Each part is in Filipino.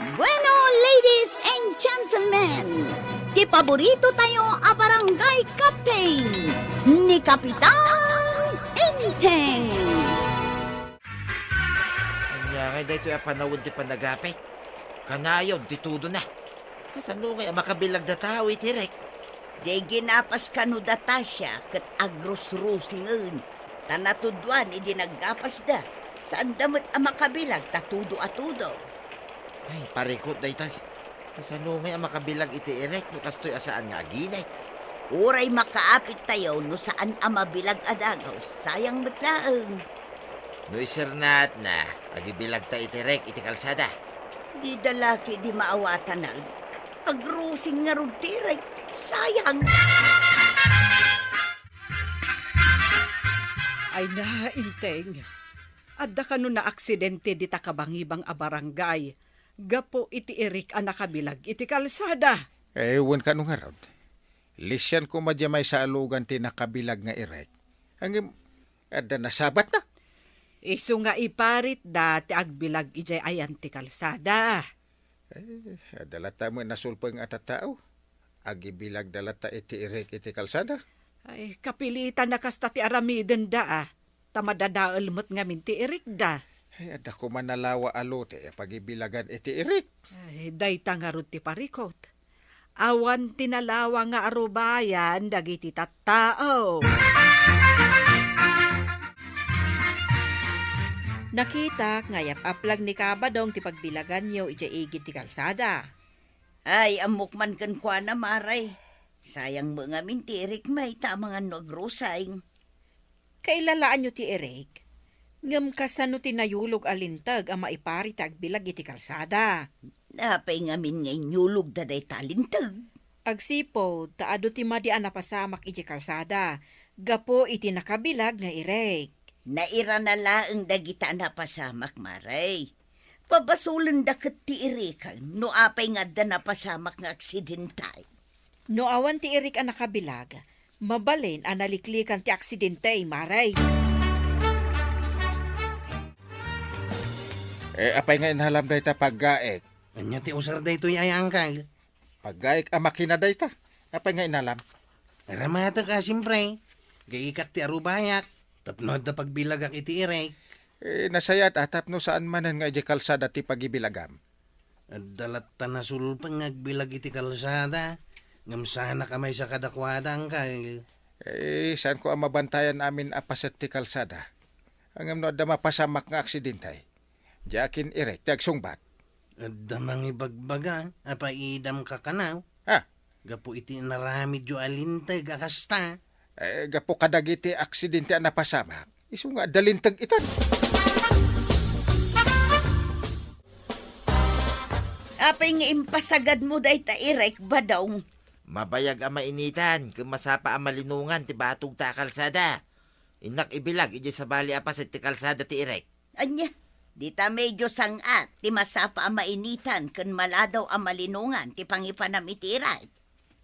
Bueno, ladies and gentlemen, di paborito tayo a barangay captain ni Kapitan Enteng. Anya nga dahito yung panawin ti panagapit. Kanayon, titudo na. Kasano nga makabilag na tao itirek. Jay ginapas ka no data siya kat agros-rusingan. Tanatudwan idi naggapas da. Saan damot ang makabilag tatudo-atudo. Ay, parikot dahito. Kasano nga makabilag iti irek no kastoy asaan nga aginay. Uray makaapit tayo no saan ang mabilag adagaw. Sayang matlaang. No isernat na, agibilag ta itirek iti kalsada. Di dalaki di maawatan na. Agrusing nga rudirek. Sayang. Ay na, Inteng. Adda ka no na aksidente di takabangibang a barangay. Gapo iti irik a nakabilag iti kalsada. Ewan ka nung harod. Lisyan ko madyamay sa alugan ti nakabilag nga irek. Ang adda nasabat na. Isu nga iparit dati agbilag ijay ayan ti kalsada. Dalata mo nasulpang atatao. Agibilag dalata iti irek iti kalsada. Ay, kapilitan na kasta ti aramiden da Tamadadaal mo't ngamin ti irik da. Ay, adda ko manalawa alote pagibilagan iti irek. Ay, dayta nga ron ti parikot. Awan tinalawa nga arubayan dagiti tattao. Nakita ngayap aplag ni Kabadong ti pagbilagan niyo ijaigid ti kalsada. Ay, amok man kan kwa na maray. Sayang mga mintirik may tamang ano agrosayng. Kailalaan niyo ti Eric. Ngam kasano tinayulog alintag ang maipari ti agbilag iti kalsada. Napay ngamin ngay nyulog da day talintag. Agsipo, taado ti madian na pasamak iti kalsada. Gapo iti nakabilag nga Eric. Naira na laang dagita na pasamak maray. Pabasulan da kat ti irikan, no apay nga da na pasamak nga aksidentay. No awan ti Eric ang nakabilag, mabalin ang naliklikan ti aksidente maray. Apay nga inhalam dayta paggaek. Anya ti usar daytoy ay angkal. Paggaek ang makina dayta. Apay nga inalam. Ramata ka simpre. Gayikak ti arubayak. Tapno da pagbilagak iti irek. Nasayat atap no saan manan nga iti kalsada ti pagibilagam. At dalat ta nasulpang agbilag iti kalsada. Ngam sana kamay sa kadakwada angkal. Saan ko ang mabantayan amin apaset ti kalsada? Ang no da mapasamak nga aksidentay. Diakin irek ti agsungbat. At damang ibagbaga. Apaidam ka kanaw. Ha? Gapo iti naramid yu alintag akasta. Gapo kadagiti aksidente ang napasamak. Isu nga dalintag itan. Apay nga impasagad mo day ta irek ba daw? Mabayag ang mainitan, kung masapa ang malinungan ti batog ta kalsada. Inak ibilag, iji sa bali apas ti kalsada ti irek. Anya, di ta medyo sangat, ti masapa ang mainitan, kan maladaw ang malinungan, ti pangipanam iti irek.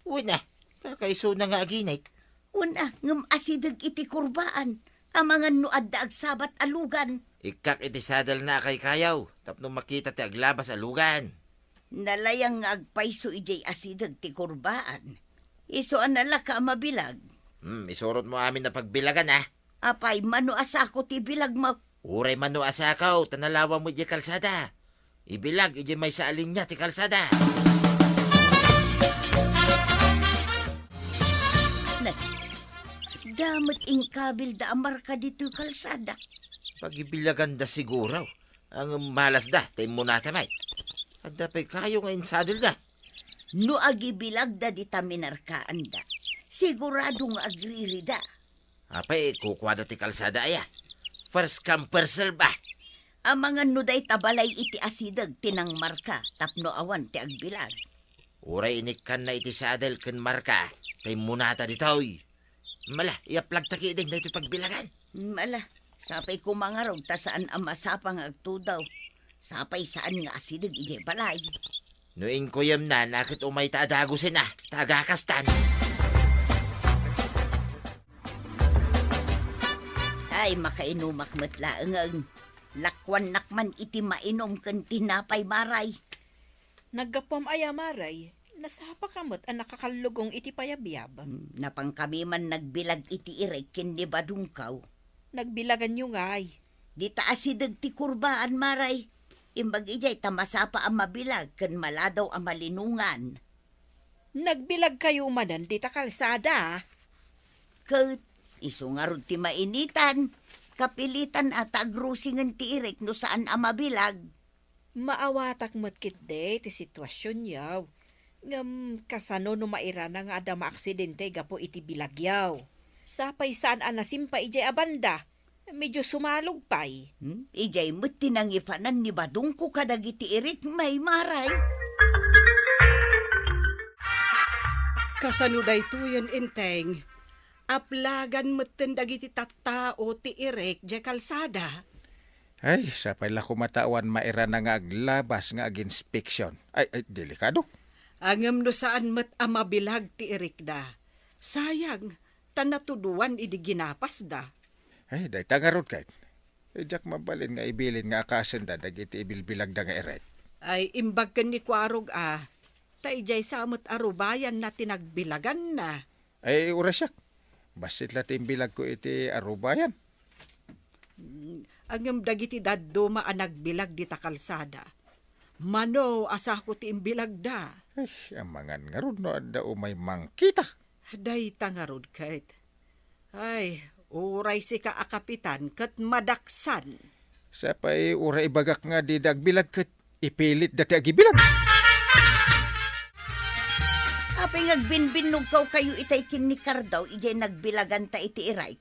Uy na, kakaiso na nga aginay. Una, ngam asidag iti kurbaan, ang mga nuad da agsabat alugan. Ikak iti sadal na kay kayaw, tapno makita ti aglabas alugan. Nalayang nga agpaiso ijay asidag ti kurbaan. Iso anala ka mabilag. Isurot mo amin na pagbilagan ah. Apay, mano asako ti bilag mo. Uray mano asakaw, tanalawa mo iji kalsada. Ibilag, iji may saalin niya ti kalsada. Damat ingkabil da amar ka dito kalsada. Pagibilagan da siguro. Ang malas da, tayo muna tamay. At dapay kayo nga insadil da. No agibilag da di taminarkaan da. Siguradong agriri da. Apay, kukwada ti kalsada aya. First come, first serve ba? Ang mga nuday tabalay iti asidag tinang marka tapno awan ti agbilag. Uray inikan na iti sadal ken marka. Tayo muna ta ditoy. Mala, iaplag takiding na ito pagbilagan. Mala, sapay kumangarog ta saan ang masapang agtudaw. Sapay saan nga asidag ije balay. Noing kuyam na, nakit umay taadagusin na, tagakastan. Ay, makainumak matlaang lakwan nakman iti mainom kan tinapay maray. Naggapom ayamaray, nasapa kamot ang nakakalugong iti payabiyab. Napang kami man nagbilag iti Erek ken ni Badungkaw. Nagbilagan nyo ngay. Di taasidag ti kurbaan maray. Imbag ijay tamasapa ang mabilag ken maladaw ang malinungan. Nagbilag kayo manan di ta kalsada. Ket isungarod ti mainitan. Kapilitan at agrusingan ti Erek no saan ang mabilag. Maawatak matkit de ti sitwasyon yaw. Ngam kasano no mairana nga ada maaksidente gapo iti bilagyaw. Sapay saan anasimpa ijay abanda. Medyo sumalog pay. Ijay mo't tinangipanan ni Badungko kadagiti Erek may maray. Kasano daytoyon inteng. Aplagan meten dagiti tattao ti Erek di kalsada. Ay, sa pala kumatawan maira na nga aglabas nga ag-inspeksyon. Ay, delikado. Angam no saan met amabilag ti Erek da. Sayang, tanatuduan idi ginapas da. Ay, day tangarod kahit. Jak mabalin nga ibilin nga akasan da dagiti ibilbilag da nga Erek. Ay imbag ken ni Kwarog taijay samot arubayan na tinagbilagan na. Ay, urasyak. Basit lati imbilag ko iti arubayan. Angam dagiti daddo maanagbilag di ta kalsada. Mano asa ko ti imbilag da. Ay, amangan nga ron no adda umay mangkita. Day tangarod kahit. Ay, uray si ka akapitan kat madaksan. Sa pa'y ura ibagak nga di dagbilag kat ipilit dati agibilag. Apay ngagbinbinog kaw kayo itay kinikar daw, ijay nagbilagan ta iti Erek.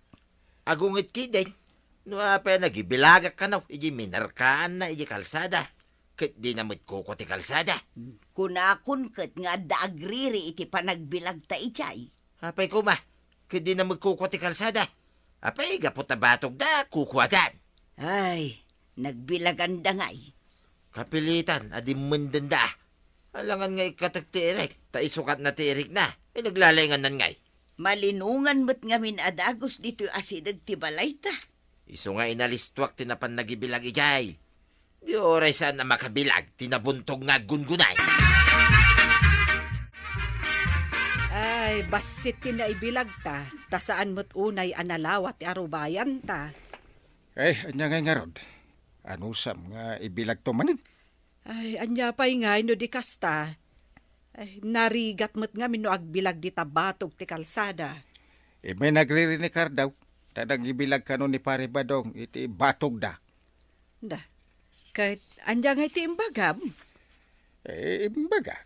Agungit kiden. No apa nagibilagak ka na, iji minarkaan na iji kalsada. Ket di namit kuko ti kalsada. Kunakun ket nga da agriri iti panagbilag ta ijay. Apay kuma, ket di namit kuko ti kalsada. Apay gapot na batog da, kukuadan. Ay, nagbilagan da ngay. Kapilitan, adi mundan da. Alangan nga ikatag ti Erek, ta isukat na ti Erek na. Naglalayngan nan ngay. Malinungan mo't ngamin adagos dito asidag ti balay ta. Iso nga inalistwak tinapan nagibilag ijay. Di oray saan na makabilag, tinabuntog nga gungunay. Ay, basit tinaibilag ta. Ta saan mo't unay analawat ti arubayan ta. Ay, anya nga rod. Ano sam nga ibilag to manin? Ay, anya pa'y nga no di kasta. Ay, narigat mo't nga no agbilag di tabatog ti kalsada. May nagririnikar daw. Tadang ibilag ka nun ni Pare Badong, iti batog da. Da, kahit anya nga iti imbagam. Imbaga.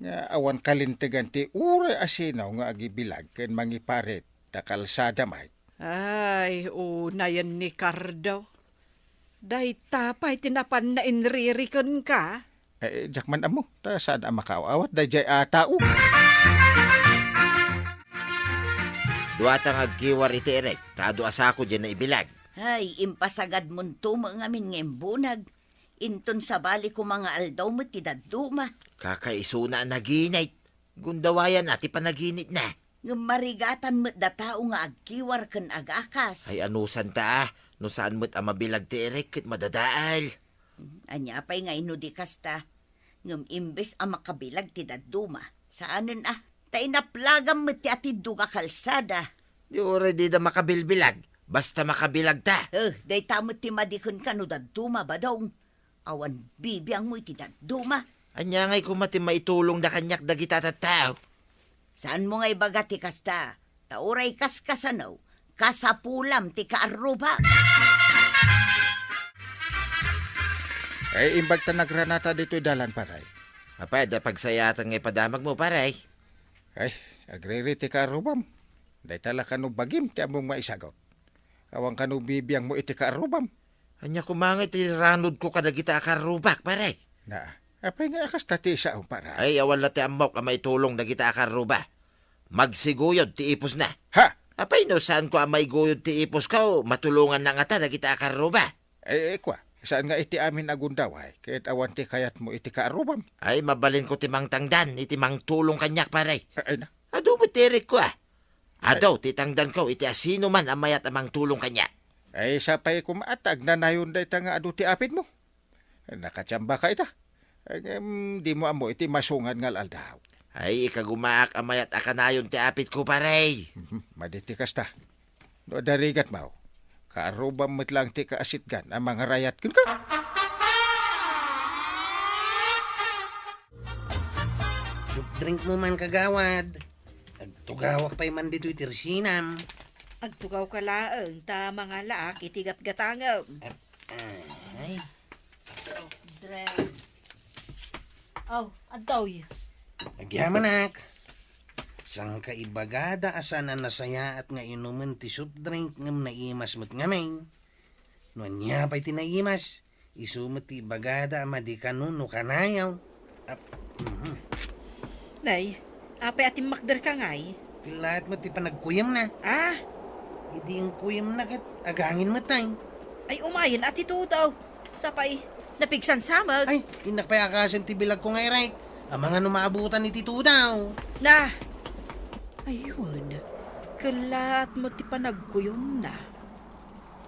Nga awan kalintigan ti uray asinaw nga agibilag ken mangiparet ta kalsada may. Ay, unayan ni Cardo. Day tapay tinapan na inririkon ka. Jakman amo, ta saan ang makaawat, day jay atao. Duwatang agkiwar iti Erek, tado asako dyan na ibilag. Ay, impasagad mon tuma ngamin ngembunag. Inton sa bali ko mga aldaw mo ti daduma. Kakaisuna naginit. Gundawayan ati panaginit na. Marigatan mo't da tao nga agkiwar ken agakas. Ay anusan ta no saan mo't amabilag ti Erek ket madadaal. Anya pa'y nga inudi kasta. Ngam imbes ang makabilag ti daduma. Saanen ta inaplagam mo't ti atid ka kalsada. Di oray di da makabilbilag. Basta makabilag ta. Day tamot ti madikon ka no daduma ba daw? Awan bibiyang mo iti daduma. Anya ngay kumati maitulong da kanyak dagita tattao. Saan mo nga ibaga ti kasta? Tauray kaskasanaw. Kasapulam ti kaaruba. Ay, imbag ta nagranata dito'y dalan paray. Apay, da pagsayatan ngay padamag mo paray. Ay, agririti ka arubam. Day tala ka no bagim ti among maisagot. Awang ka no bibiyang mo iti ka arubam. Anya kumangit ti ranod ko kadagita akarubak paray. Na, apay nga akas tati sa paray. Ay awan lati amok na maitulong dagita akaruba. Magsiguyod ti ipos na. Ha? Apay no saan ko ang maiguyod ti ipos ka matulungan na nga ta dagita akaruba. Kwa, saan nga iti amin agundaway? Kahit awan ti kayat mo iti ka arubam. Ay mabalin ko ti mang tangdan, iti mang tulong kanyak paray. Ay na. Ado mo tirik ko Ado, titangdan ko, iti asino man ang mayat amang tulong kanya. Ay sapay kumaatag na nayon day ta nga adu ti apid mo. Nakatsamba ka ita. Di mo amo iti masungan ngal aldaw. Ay, ikagumaak amayat akanayon ti apit ko paray. Maditikas ta. No darigat mao. Kaarubam met lang ti kaasitgan ang mga rayat kun ka. Soup drink mo man kagawad. Agtugawak pa'y man dito itirsinam. Agtugaw ka laang ta mga laak itigat-gatangam. Ay, Drink. Oh, adoy. Agyamanak. Sang kaibagada asan na nasaya at nga inuman ti soup drink ngam naimas mo't ngamay. Nuan niya pa'y tinaimas. Isumot ti bagada ama di kanon no kanayaw. Nay, apay ating makder ka ngay. Kilahat mo ti panagkuyam na. Ah, Hindi yung kuyam na kat agangin mo tay. ay umayan at ito daw. Sapay, napigsan samag. Ay, inakpayakasan ti bilag ko ngay right. Ang mga numaabutan ni Tito daw. Na! Ayun, kalat mo ti panagkuyom na.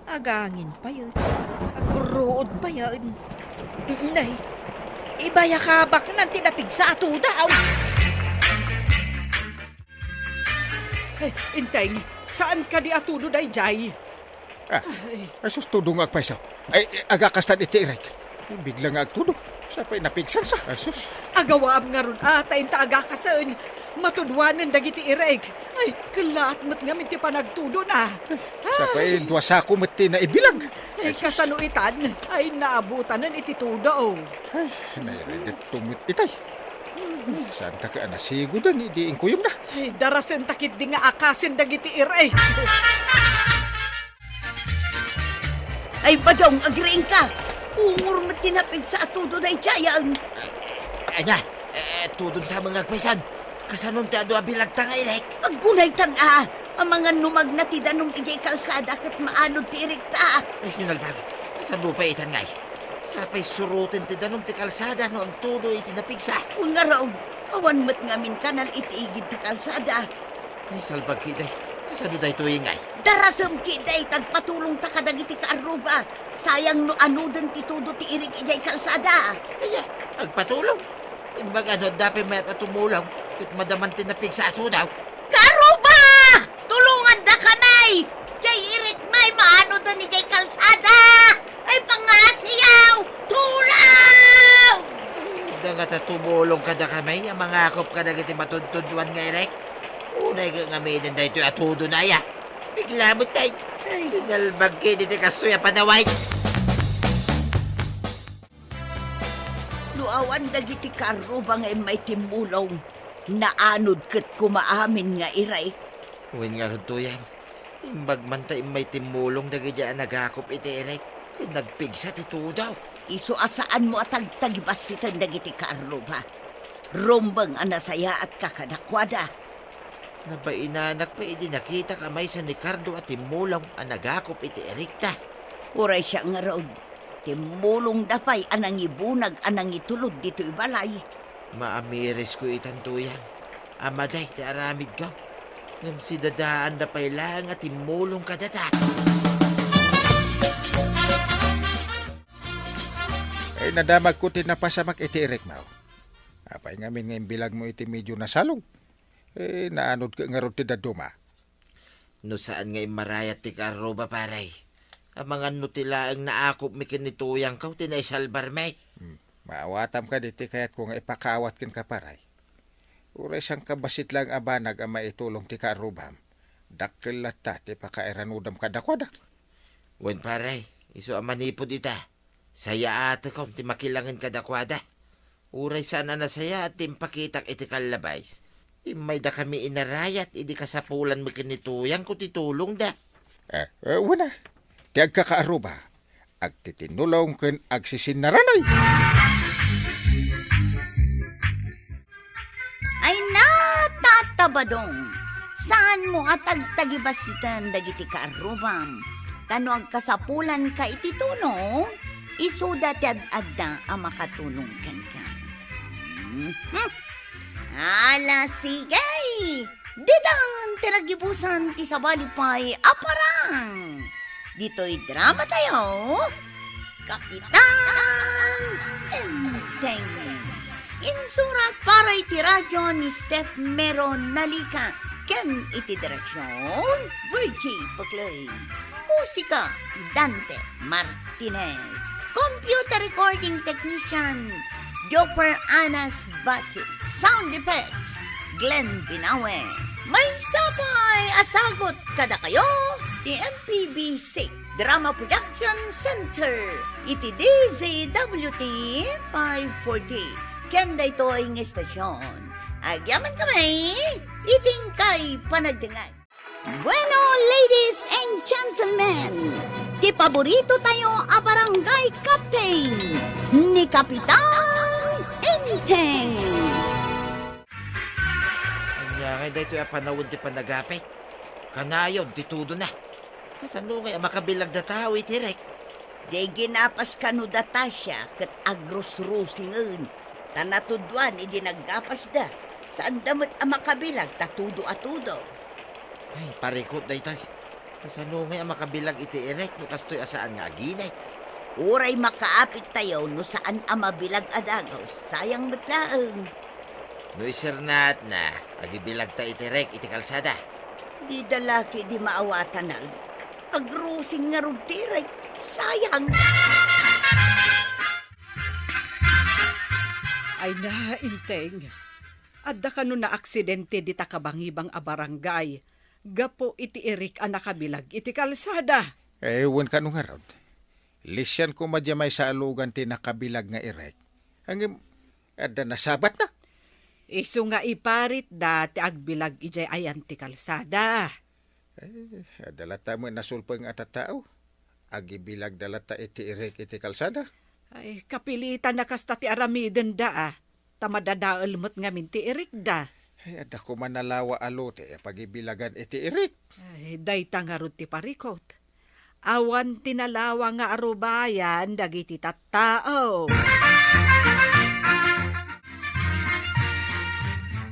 Agangin pa yun. Agruod pa yun. Nay, ibaya ka bak nang tinapig sa ato daw. Ay, Inteng, saan ka di atudo day jay? Asus tudong agpaysa. Ay, agakastan iti irek. Biglang agtudo. Sa pa'y napigsan sa. Asus. Agawaam nga ron atayin ta agakasan. Matudwanan dagiti ireg. Ay, kalat mo't nga minti panagtudo na. Sa pa'y duwasako mati na ibilag. Ay, kasanuitan. Ay, naabutan iti tudo. Ay, nairedit tumit itay. Saan ta ka anasigudan, hindi ingkuyom na. Ay, darasen takit di nga akasin dagiti ireg. Ay, badong, agring ka. Ungur mo tinapig sa atudo na ijayaan. Anya, tudon sa mga agpaysan. Kasanon ti ado abilag ta nga irek. Aggunay tanga. Ang mga numag na tidanong ijay kalsada kat maanod ti irikta. Ay, sinalbag. Kasano pa itan ngay. Sapay surutin ti danom ti kalsada no agtudo iti napigsa. Mga raw, awan mo't ngamin kanal itiigid ti kalsada. Ay, salbag kiday. Kasano day tuwing ngay. Darasam kiday, tagpatulong ta kadagiti kaaruba. Sayang no anudan ti tudo ti irik ijay kalsada. Ay, agpatulong. Imbaga no, dapat may at tumulong. Kit madaman tinapig sa ato daw. Karuba! Tulungan da kamay! Jay irik may maano da ni jay kalsada! Ay pangasiyaw! Tulaw! Da nga tumulong kada kamay. Ang mga akop ka na kiti matudtuduan nga irek. Unay ka nga may nanday ito atudo na ya. Bigla mo tay. Sinalbag kiti ti kastoy panaway. Luawan dagiti karuba nga may timulong. Naanod kat kumaamin nga iray. Uwin nga rin tuyang. Imbag man tayo may timulong dagidya nagakop iti irek. Kung nagpigsa ti daw. Isu asaan mo at tagtagibas sitan dagiti karuba. Rombang anasaya at kakadakwada. Nabainanak pa idi nakita kamay sa ni Cardo at timulong ang nagakop iti erikta. Uray siya nga raw. Timulong dapay anang ibunag anang itulod dito ibalay. Maamiris ko itan tuyang. Amaday ti aramid ka. Ngam si dadaan dapay lang at timulong ka data. Ay, nadamag ko tinapasamak iti irek mao. Apay ngamin ngayon bilag mo iti medyo nasalong. Naanod ka nga ron ti daduma. No saan nga marayat ti karoba paray. Ang mga nutilaang naakop mi kinituyang kaw tinaisalbar may. Maawatam ka diti kaya't kung ipakawat kin ka paray. Uray sang kabasit lang abanag ang maitulong ti karubam. Dakkel latta ti pakairanudam kadakwadak. Wen paray, iso ang manipod ita. Saya ata ko ti makilangin kadakwada. Uray sana na saya at timpakitak iti kalabays. Imay da kami inarayat, idi kasapulan mo kinituyang ko titulong da. Wala. Ti agkakaaruba. Agtitinulong ken agsisinaranay. Ay natatabadong. Saan mo atagtagibasitan dagiti kaarubam? Tano agkasapulan ka ititulong? Isuda ti ad-adda ang makatulong ka. Ala sigay! Didang tiragibusan ti sabalipay aparang. Dito'y drama tayo. Kapitan Enteng. Insurat para iti radyo ni Steph Meron Nalika. Ken iti direksyon, Virgie Paclay. Musika, Dante Martinez. Computer recording technician, Joper Anas Basit. Sound effects, Glenn Binawe. May sapay asagot kada kayo, ti MPBC Drama Production Center. Iti DZWT 540. Kenda ito ang estasyon. Agyaman kami, iting kay panagdingay. Bueno, ladies and gentlemen, di paborito tayo a barangay captain ni Kapitan Enteng. Anya nga dito yung panawin ti panagapit. Kanayon, titudo na. Kasano nga makabilag na tao itirek. Jay ginapas kanu data siya kat agros-rusingan. Tanatudwan idi naggapas da. Saan damot ang makabilag tatudo-atudo. Ay, parikot na ito. Kasano nga makabilag iti irek no kastoy asaan nga aginay. Uray makaapit tayo no saan ang mabilag adagaw. Sayang matlaang. No isernat na, agibilag ta iti rek iti kalsada. Di dalaki di maawatan na. Agrusing nga rudirek. Sayang. Ay na, Inteng. Adda ka na aksidente di takabangibang a barangay. Gapo iti Eric ang nakabilag iti kalsada. Ewan ka nung harod. Lisyan ko madyamay sa alugan ti nakabilag nga irek. Ang adda nasabat na. Isu nga iparit da ti agbilag ijay ayan ti kalsada. Dalata mo nasulpang atatao. Agibilag dalata iti irek iti kalsada. Ay, kapilitan na kasta ti aramiden da Tamadadaal mo't ngamin ti Eric da. Ay, adda ko manalawa alote pagibilagan iti irek. Ay, dayta nga ron ti parikot. Awan tinalawa nga arubayan dagiti tattao.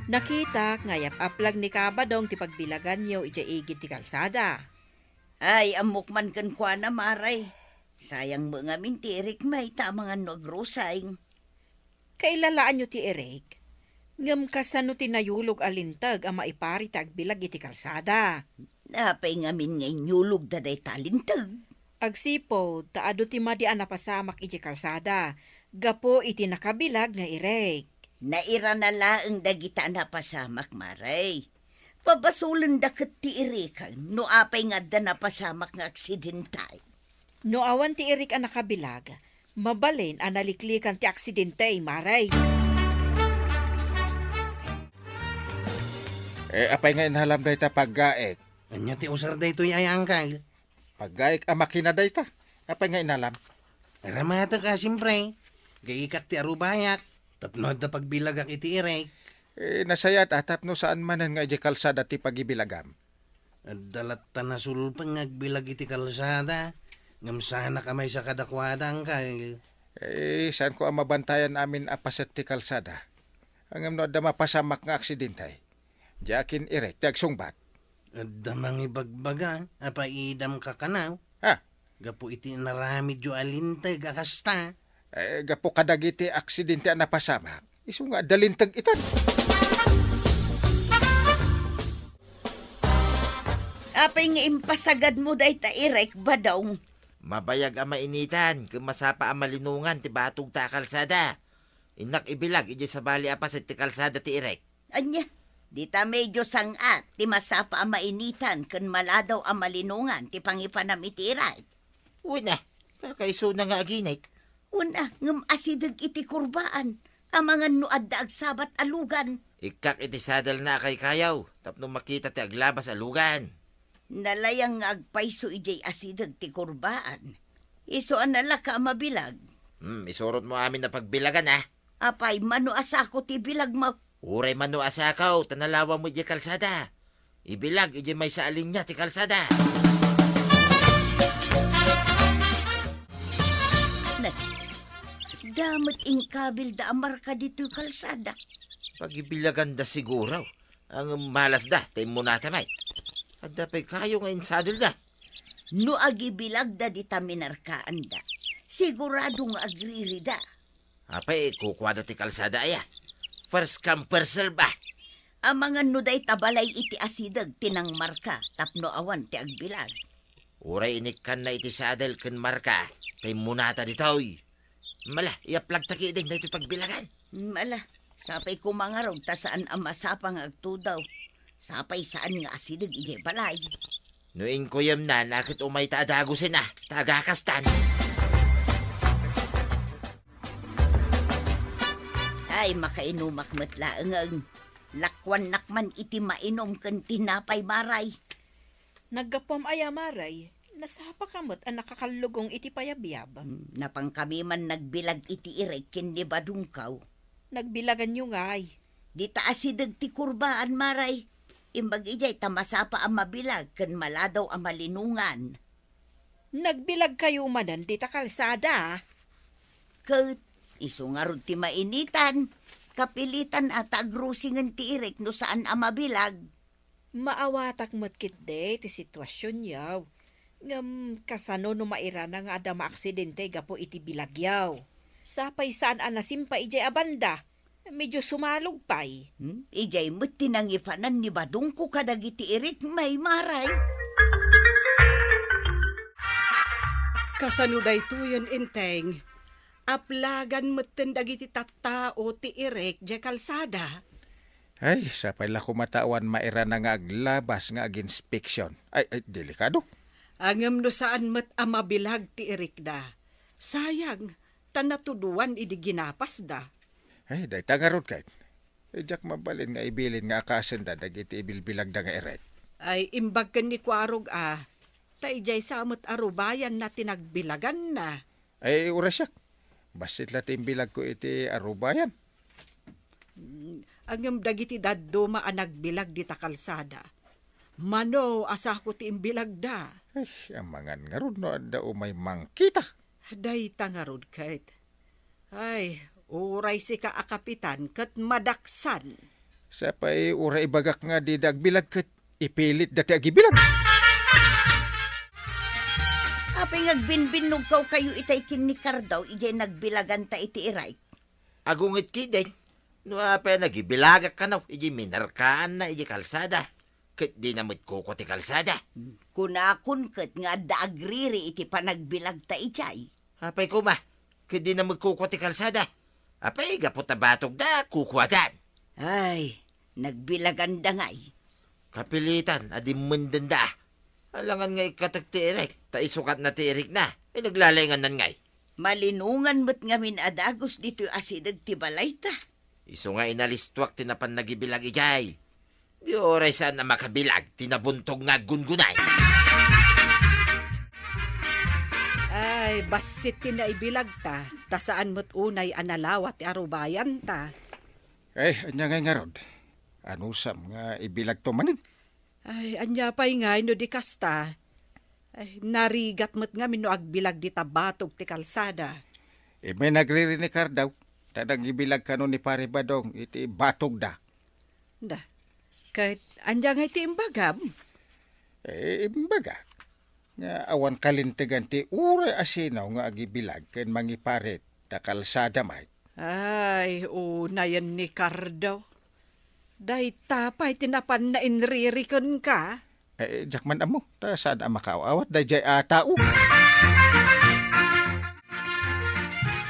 Nakita ngayap aplag ni Kabadong ti pagbilagan niyo ija igit ti kalsada. Ay, amok man kan kwa na maray. Sayang mga mintirik may tamangan no agrusay. Kailalaan niyo ti Eric. Ngam kasano tinayulog alintag ang maipari tagbilag iti kalsada. Napay ngamin ngay nyulog da day talintag. Agsipo, taado ti madi napasamak iti kalsada. Gapo iti nakabilag nga Eric. Naira na laang dagita na pasamak maray. Pabasulan da ket ti Eric no apay nga da napasamak nga aksidentay. No awan ti Eric ang nakabilag, mabalin ang naliklikan ti aksidente maray. Apay nga inhalam da ita paggaek. Anya ti usar da ito ay angkal. Paggaek ang makina da ita. Apay nga inhalam. Ramata ka simpre. Gaikat ti arubayak. Tapnod da pagbilagak iti irek. Nasayat atap no saan manan nga iti kalsada ti pagibilagam. At dalat ta nasulpang agbilag iti kalsada. Ngamsana kamay sa kadakwada angkal. Saan ko ang mabantayan amin apaset ti kalsada? Ang amno da mapasamak nga aksidentay. Diakin irek, tagsungbat. At damang ibagbaga, apaidam ka kanaw. Ha? Gapo iti naramid yu alintag akasta. Gapo kadagiti aksidente ang napasamak. Isu nga dalintag itan. Apay nga impasagad mo day ta Eric badong. Mabayag ang mainitan, kumasapa ang malinungan ti batog ta kalsada. Inak ibilag, iji sa bali apas ti kalsada ti irek. Anya, di ta medyo sangat, ti masapa ang mainitan, kan maladaw ang malinungan, ti pangipanam itiray. Una, kakaiso na nga aginay. Una, ngam asidag iti kurbaan, ang mga nuad da agsabat alugan. Ikak iti sadal na kay kayaw, tapno makita ti aglabas alugan. Nalayang nga agpaiso ijay asidag ti kurbaan. Iso anala ka mabilag. Isurot mo amin na pagbilagan Apay, mano asako ti bilag mo. Uray mano asakaw, tanalawa mo iji kalsada. Ibilag, iji may saalin niya ti kalsada. Damat ingkabil da amar ka dito kalsada. Pagibilagan da siguro. Ang malas da, tayo muna tamay. At dapay kayo ngayon sadal da. No agibilag da di taminarkaan da. Siguradong agriri da. Apay, kukuha na ti kalsada aya. First come, first serve ba? Ang mga nuday tabalay iti asidag tinang marka tapno awan ti agbilag. Uray inikan na iti sadel ken marka. Kay munata ditoy. Mala, iaplag takiding na iti pagbilagan. Mala, sapay kumangarog ta saan ang masapang agtudaw. Sapay saan nga asidag iti balay. Noing kuyam na, nakit umay taadagusin na. Tagakastan. Ay, makainumak matlaang lakwan nakman iti mainom kan tinapay maray. Naggapom aya maray, nasapa kamot ang nakakalugong iti payabiyab. Napang kami man nagbilag iti irek kindi badungkaw. Nagbilagan nyo ngay. Di taasidag ti kurbaan maray. Imbag ijay tamasapa ang mabilag kan maladaw ang malinungan. Nagbilag kayo manan di ta kalsada. Kat isungarod ti mainitan. Kapilitan at agrusingan ti irek no saan ang mabilag. Maawatak matkit de ti sitwasyon yaw. Ngam kasano no mairana nga ada maaksidente gapo iti bilagyaw. Sapay saan anasimpa ijay abanda. Medyo sumalog pay. Ijay mo't tinangipanan ni badungko kadagiti irek may maray. Kasano daytoyon inteng, aplagan mo't dagiti tattao ti irek di kalsada. Ay, sapay la kumatawan maira na nga aglabas nga ag-inspeksyon. Ay, delikado. Angam no saan mo't amabilag ti irek da. Sayang, tanatuduan idi ginapas da. Ay, day tangarod kahit. Jak mabalin nga ibilin nga akasen da dagiti ibilbilag da nga eret. Ay imbag ken ni Kwarog taijay samot arubayan na tinagbilagan na. Ay, urasyak. Basit la timbilag ko iti arubayan. Angam dagiti dadduma a nagbilag di ta kalsada. Mano asa ko ti imbilag da. Ay, ang mga ngarod no adda umay mangkita. Day tangarod kahit. Ay, uray si ka akapitan kat madaksan. Sapay ura ibagak nga di dagbilag kat ipilit dati agibilag. Apay ngagbinbinog kaw kayo itay kinikar daw, ijay nagbilagan ta iti iray. Agungit kideng. No apay nagibilagak ka na. Iji minarkaan na iji kalsada. Kat di namit kuko ti kalsada. Kunakun kat nga da agriri iti panagbilag ta ijay. Apay kuma. Kat di namit kuko ti kalsada. Apay gapot na batog da kukuwadan. Ay, nagbilagan da ngay. Kapilitan, adimundan da. Alangan ngay katag ti Eric. Ta isukat na ti Eric na. Ay naglalengan nan ngay. Malinungan mo't ngamin adagos dito asidag ti balay ta. Iso nga inalistwak tinapan nagibilag ijay. Di oray saan na makabilag, tinabuntog nga gungunay. Ay, basit tinaibilag ta. Tasaan mo't unay analawat ti arubayan ta. Ay, anya ngay ngarod. Ano sam nga ibilag to manin? Ay, anya pa'y nga no di kasta. Ay, narigat mo't nga no agbilag di tabatog ti kalsada. May nagririnikar daw. Tadang ibilag ka ni pare Badong iti batog da. Da, kahit anya nga iti imbagam. Imbaga. Nga awan kalintigan ti ure asinaw nga agibilag ken mangiparet ta kalsada may. Ay, una yan ni Cardo. Day tapay tinapan na inririkon ka. Jakman amo, ta saan ang makaawat, dayjay tao.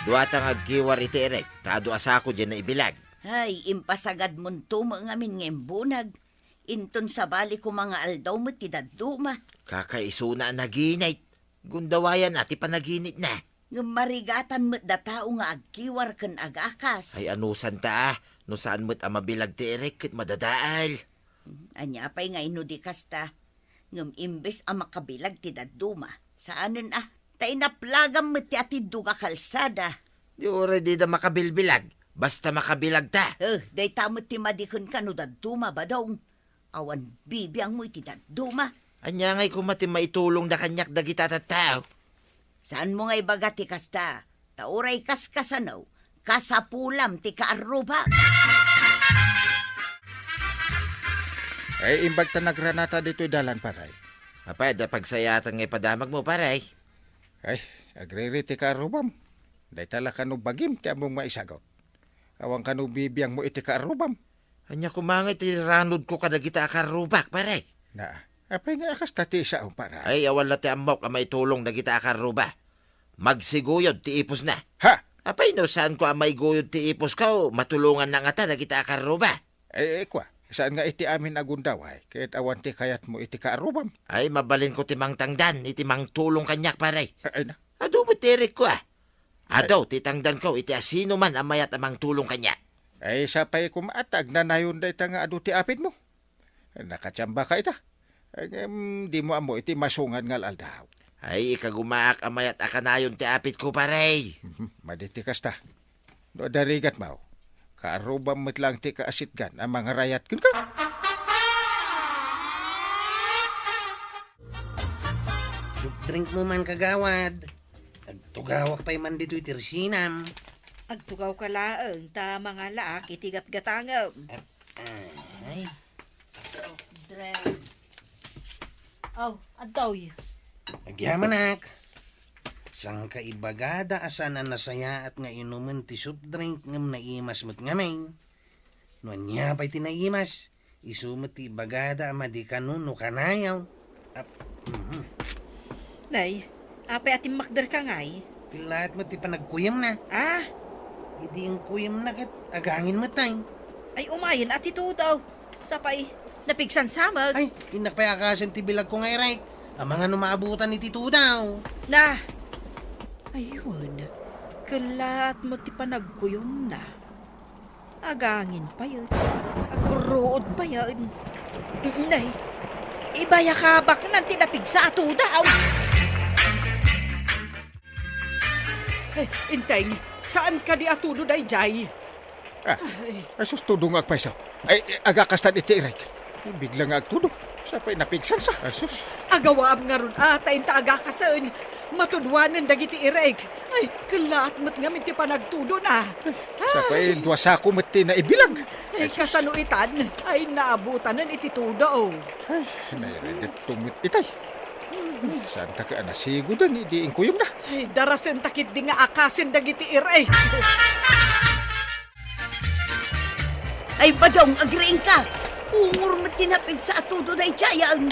Duatang agkiwar iti Eric, tado asako dyan na ibilag. Ay, impasagad mon tumo ngamin ngem bunag. Inton sa bali ko mga aldaw mo ti daduma. Kakaisuna naginit. Gundawayan ati panaginit na. Ng marigatan mo't da tao nga agkiwar ken agakas. Ay anusan ta no saan mo't amabilag ti Eric kat madadaal. Anya pa'y nga inudikas ta. Ngam imbes ang makabilag ti daduma. Saanin tay naplagam mo't ti atiduga kalsada. Di oray di da makabilbilag. Basta makabilag ta. Day tamot ti madikon ka no daduma ba daw? Awan bibiyang mo iti daduma. Anya ngay kumati maitulong da kanyak dagita tao. Saan mo nga ibagati kasta? Tauray kaskasanaw, kasapulam ti kaaruba. Ay, imbag ta nagranata dito'y dalan paray. Apay, da pagsayatan ngay padamag mo paray. Ay, agriri ti karubam. Day tala kanu bagim ti among maisagot. Awang kanu bibiyang mo iti karubam. Anya kumangay ti ranod ko kadagita akarubak, pare. Na, apay nga akas tati sa para. Ay, awan na ti amok ang maitulong dagita akaruba. Magsiguyod ti ipos na. Ha! Apay no, saan ko ang may guyod ti ipos ka o matulungan na nga ta dagita akaruba. Kwa, saan nga iti amin agundaway? Kahit awan ti kayat mo iti karubam. Ay, mabalin ko ti mang tangdan, iti mang tulong kanyak, pare. Ay na, Ado mo tirik ko Ado, ti tangdan ko, iti asino man ang mayat amang tulong kanya. ay sapay kumaatag na nayon day ta nga adu ti apit mo. Nakatsamba ka ita. Di mo amo iti masungan ngal aldaw. Ay, ikagumaak ang mayat akanayon ti apit ko, pare. Maditi kasta. No darigat mao. Karubam met lang ti kaasitgan ang mga rayat kun ka. Soup drink mo man kagawad. Agtugawak pa'y man dito'y tirsinam. Agtugaw ka laang ta mga laak itigat-gatangam. Ay, Adoy. Agyamanak. Sang kaibagada asan ang nasaya at nga inuman ti soup drink ngam naimas mo't ngamay. No niya pa'y tinaimas. Isumat ti ibagada amadikanon no kanayaw. Nay, apay ating makder ka ngay. Kilahat mo ti panagkuyam na. Hindi yung kuyam na kat agangin mo tayo. Ay umayin at ito daw. Sapay, napigsan samag. Ay, inakpayakasan ti bilag ko ngay, Ray. Ang mga numaabutan ni Tito daw. Na! Ayun, kalat mo ti panagkuyom na. Agangin pa yun. Agruod pa yun. Nay, ibaya ka bak nang tinapigsa ato daw. Inteng, saan ka di atudo day jay? Asus tudong agpaysa. Ay, agakastan iti irek. Biglang agtudong. Sapay napigsan sa. Asus. Agawaam nga ron atayin ta agakasan. Matudwanan dagiti ireg. Ay, kalat mo't nga minti panagtudo na. Sapay duwasako mati na ibilag. Ay, kasanuitan. Ay, naabutanan iti tudo. Ay, nairedit tumit itay. Saan ta ka anasigodan, hindi ingkuyom na. Ay, darasen takit di nga akasin dagiti ireg. Ay badong agriing ka. Ungur mo tinapig sa atudo na itsayang.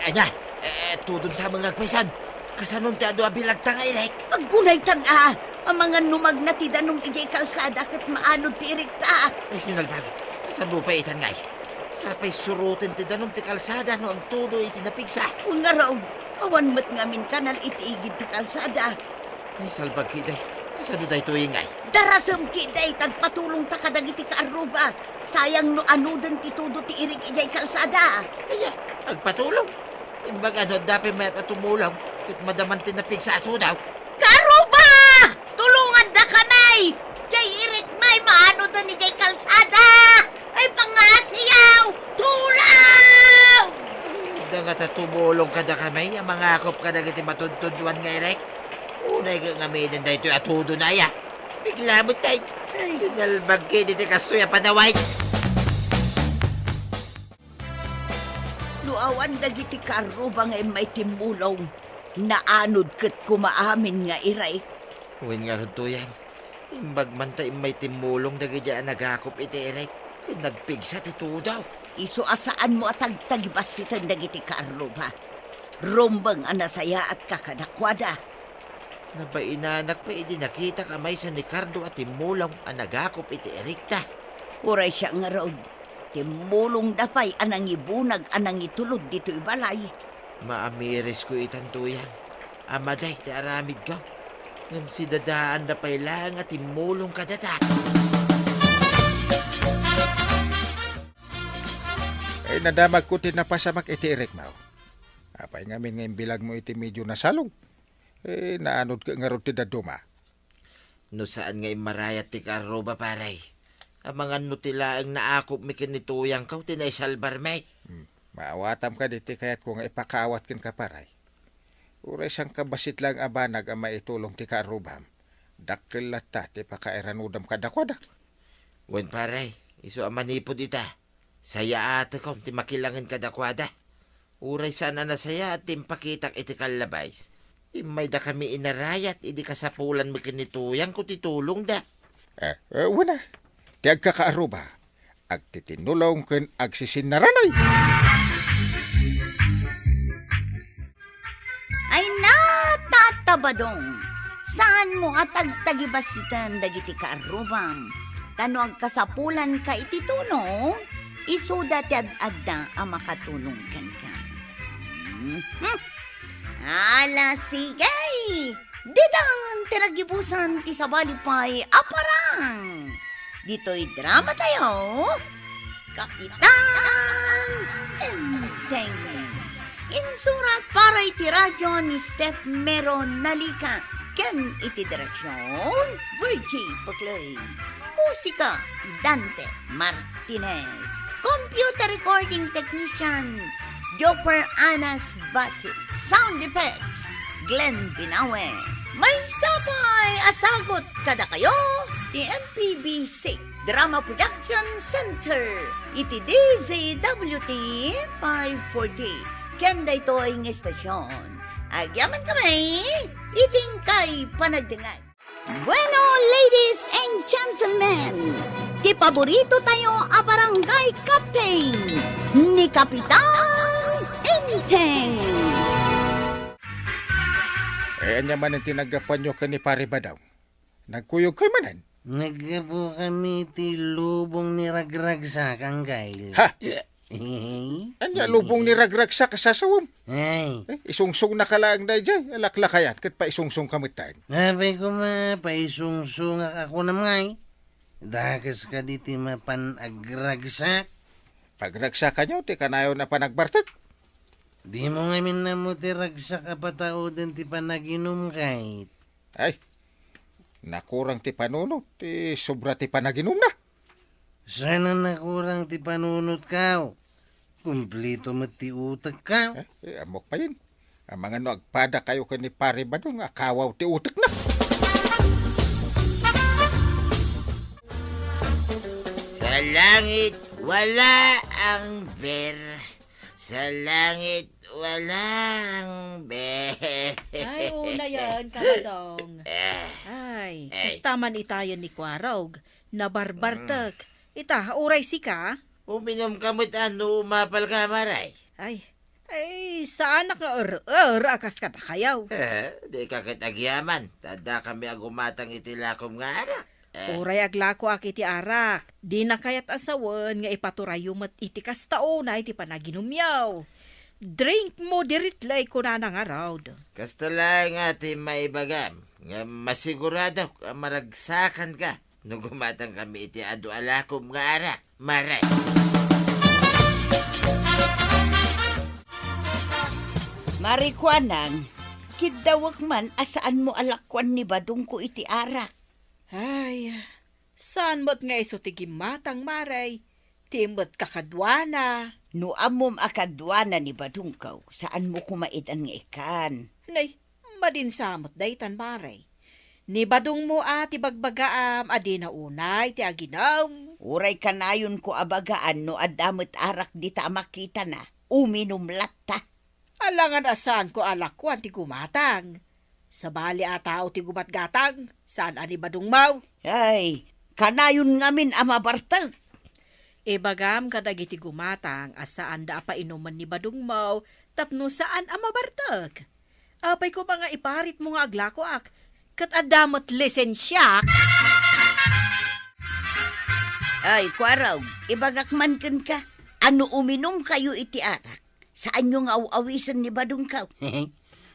Anya, tudon sa mga kwesan. Kasanon ti ado abilag ta nga irek. Aggunay tanga. Ang mga numag na tidanong ijay kalsada kat maanod ti irikta. Ay, sinalbag. Kasano pa itan ngay. Sapay surutin ti danom ti kalsada no agtudo iti napigsa. Nga raw, awan mo't ngamin kanal itiigid ti kalsada. Ay, salbag kiday. Kasano day tuwing ngay. Darasam kiday, tagpatulong ta kadagiti kaaruba. Sayang no anudan ti tudo ti irik ijay kalsada. Aya, agpatulong. Imbag ano, dapat may tumulong. Kit madaman tinapigsa ato daw. Karuba! Tulungan da kamay! Jay irik may maanudan ni jay kalsada! Ay pangasiyaw! Tulaw! Da nga tumulong kada kamay. Ang mga akop ka na kiti matudtuduan nga irek. Unay ka nga may day ito atudo na ya. Bigla mo tay. Sinalbag kiti ti kastoy panaway. Luawan dagiti karuba nga may timulong. Naanod kat kumaamin nga iray. Uwin nga rin to yan. Imbag man tayo may timulong na ganyan nagakop iti irek. Nagpigsa ti daw. Iso asaan mo at tagtagibas sitan dagiti karuba. Rombang anasaya at kakadakwada. Nabainanak pa idi nakita kamay sa ni Cardo at timulong ang nagakop iti erikta. Uray siya nga raw. Timulong dapay anang ibunag anang itulod dito ibalay. Maamiris ko itantuyan. Amaday, ti aramid ko. Ngam si dadaan dapay lang at timulong ka data. Ay, nadamag ko tinapasamak iti irek mao. Apay ngamin ngayon bilag mo iti medyo nasalong. Naanod ka nga ron ti daduma. No saan ngay marayat ti karoba paray. Ang mga nutila ang naakop mi kinituyang kaw tinaisalbar may. Maawatam ka diti kayat ko nga ipakawat kin kaparay. Uray sang kabasit lang abanag ang maitulong ti karubam. Dakkel lata ti pakairanudam kadakwadak. Wen paray, iso ang manipod ita. Saya ate ko, ti makilangan kadakwada. Uray sana na saya at timpakitak iti kalabays. Imay da kami inarayat, idi kasapulan mo kinituyang ko titulong da. Wala. Di agkakaaruba. Agtitinulong ken agsisinaranay. Ay natatabadong. Saan mo at agtagibasitan dagiti kaarubam? Tano agkasapulan ka ititulong? Isudat yad adda ang makatulong ka. Ala sigay! Didang tinagibusan ti sabalipay aparang. Dito'y drama tayo. Kapitan Enteng. Insurat para iti radyo ni Steph Meron Nalika. Ken iti direksyon, Virgie Paclay. Musika, Dante Martinez. Computer recording technician, Joper Anas Basit. Sound effects, Glenn Binawe. May sapay asagot kada kayo, ti MPBC Drama Production Center. Iti DZWT 540. Kenda ito ang estasyon. Agyaman kami, iting kay panagdingan. Bueno, ladies and gentlemen, ti paborito tayo a barangay captain ni Kapitan Enteng. Anya man ang tinagapan nyo ka ni Pare Badaw. Nagkuyog kay manan. Nagkapo kami ti lubong ni Ragragsak ang kail. Ha? Anya lubong ni Ragragsa kasasawam. Ay, Isungsong na kalaang na dyan. Alaklakayan. Kat pa isungsong kamitan. nabay ko paisungsung ako na ngay. Dakas ka diti mapanagragsak. Pagragsa ka nyo, ti kanayo na panagbartag. Di mo ngamin na mo ti ragsak apatao din ti panaginom kahit. Ay, nakurang ti panunot. Ti sobra ti panaginom na. Sana nakurang ti panunot kao. Kumplito mo ti utak kao. Amok pa yun. Ang mga no agpada kayo ka ni Pare Badaw nga kawaw ti utak na. Sa langit, wala ang ber. Sa langit, wala ang ber. Ay, una yan, Kabadong. Ay, kastaman itayan ni Kwarog. Nabarbartag. Ita, uray si ka? Uminom ka mo't ano, umapal ka, maray. Ay, saan ka akas ka takayaw? Di ka kitagyaman. Tada kami agumatang itilakom nga ara. Uray aglako akiti arak. Di na kayat asawan nga ipaturayo mat iti kastao na iti panaginumyaw. Drink mo diritlay ko na nang araw. Kasta lang ati maibagam. Nga masigurado maragsakan ka. Nung gumatang kami iti adu alakom nga ara. Maray. Marikwanang, kidawak man asaan mo alakwan ni Badong ko iti arak. Ay, saan mo't nga iso tigimatang maray? Timot kakadwana. No amom akadwana ni Badong kaw, saan mo kumaitan nga ikan? Nay, madinsamot daytan maray. Ni Badong mo ati bagbagaam adi na unay ti aginam. Uray kanayon ko abagaan no adamot arak di ta makita na. Uminom latta. Alangan asan ko alakwan ti gumatang. Sa bali atao ti gumatgatang, saan ani Badong mau? Ay, kanayon ngamin amabartag. Ibagam kadagiti gumatang asaan da pa inuman ni Badong mau, tapno saan amabartag. Apay ko mga iparit mo nga aglako ak, kat adamot lisensyak. Ay, Kwaraw, ibagak man ken ka. Ano uminom kayo iti arak? Saan yung awisan ni Badong kaw?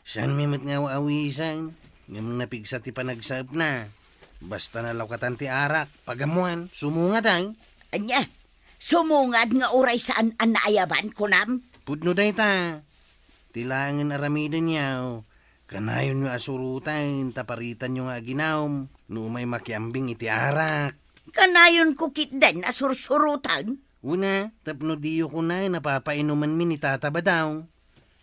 Saan mimit nga awisan? Ngam napigsa ti panagsab na. Basta nalawkatan ti arak, pagamuan, sumungad ay. Anya, sumungad nga uray saan ang naayaban ko nam? Pudno day ta. Tilangin aramidan yaw. Kanayon nyo asurutan, taparitan nyo nga ginawm. No may makiambing iti arak. Kanayon ko kitdan asursurutan. Una, tapno diyo ko na napapainuman mi ni Tata Badaw.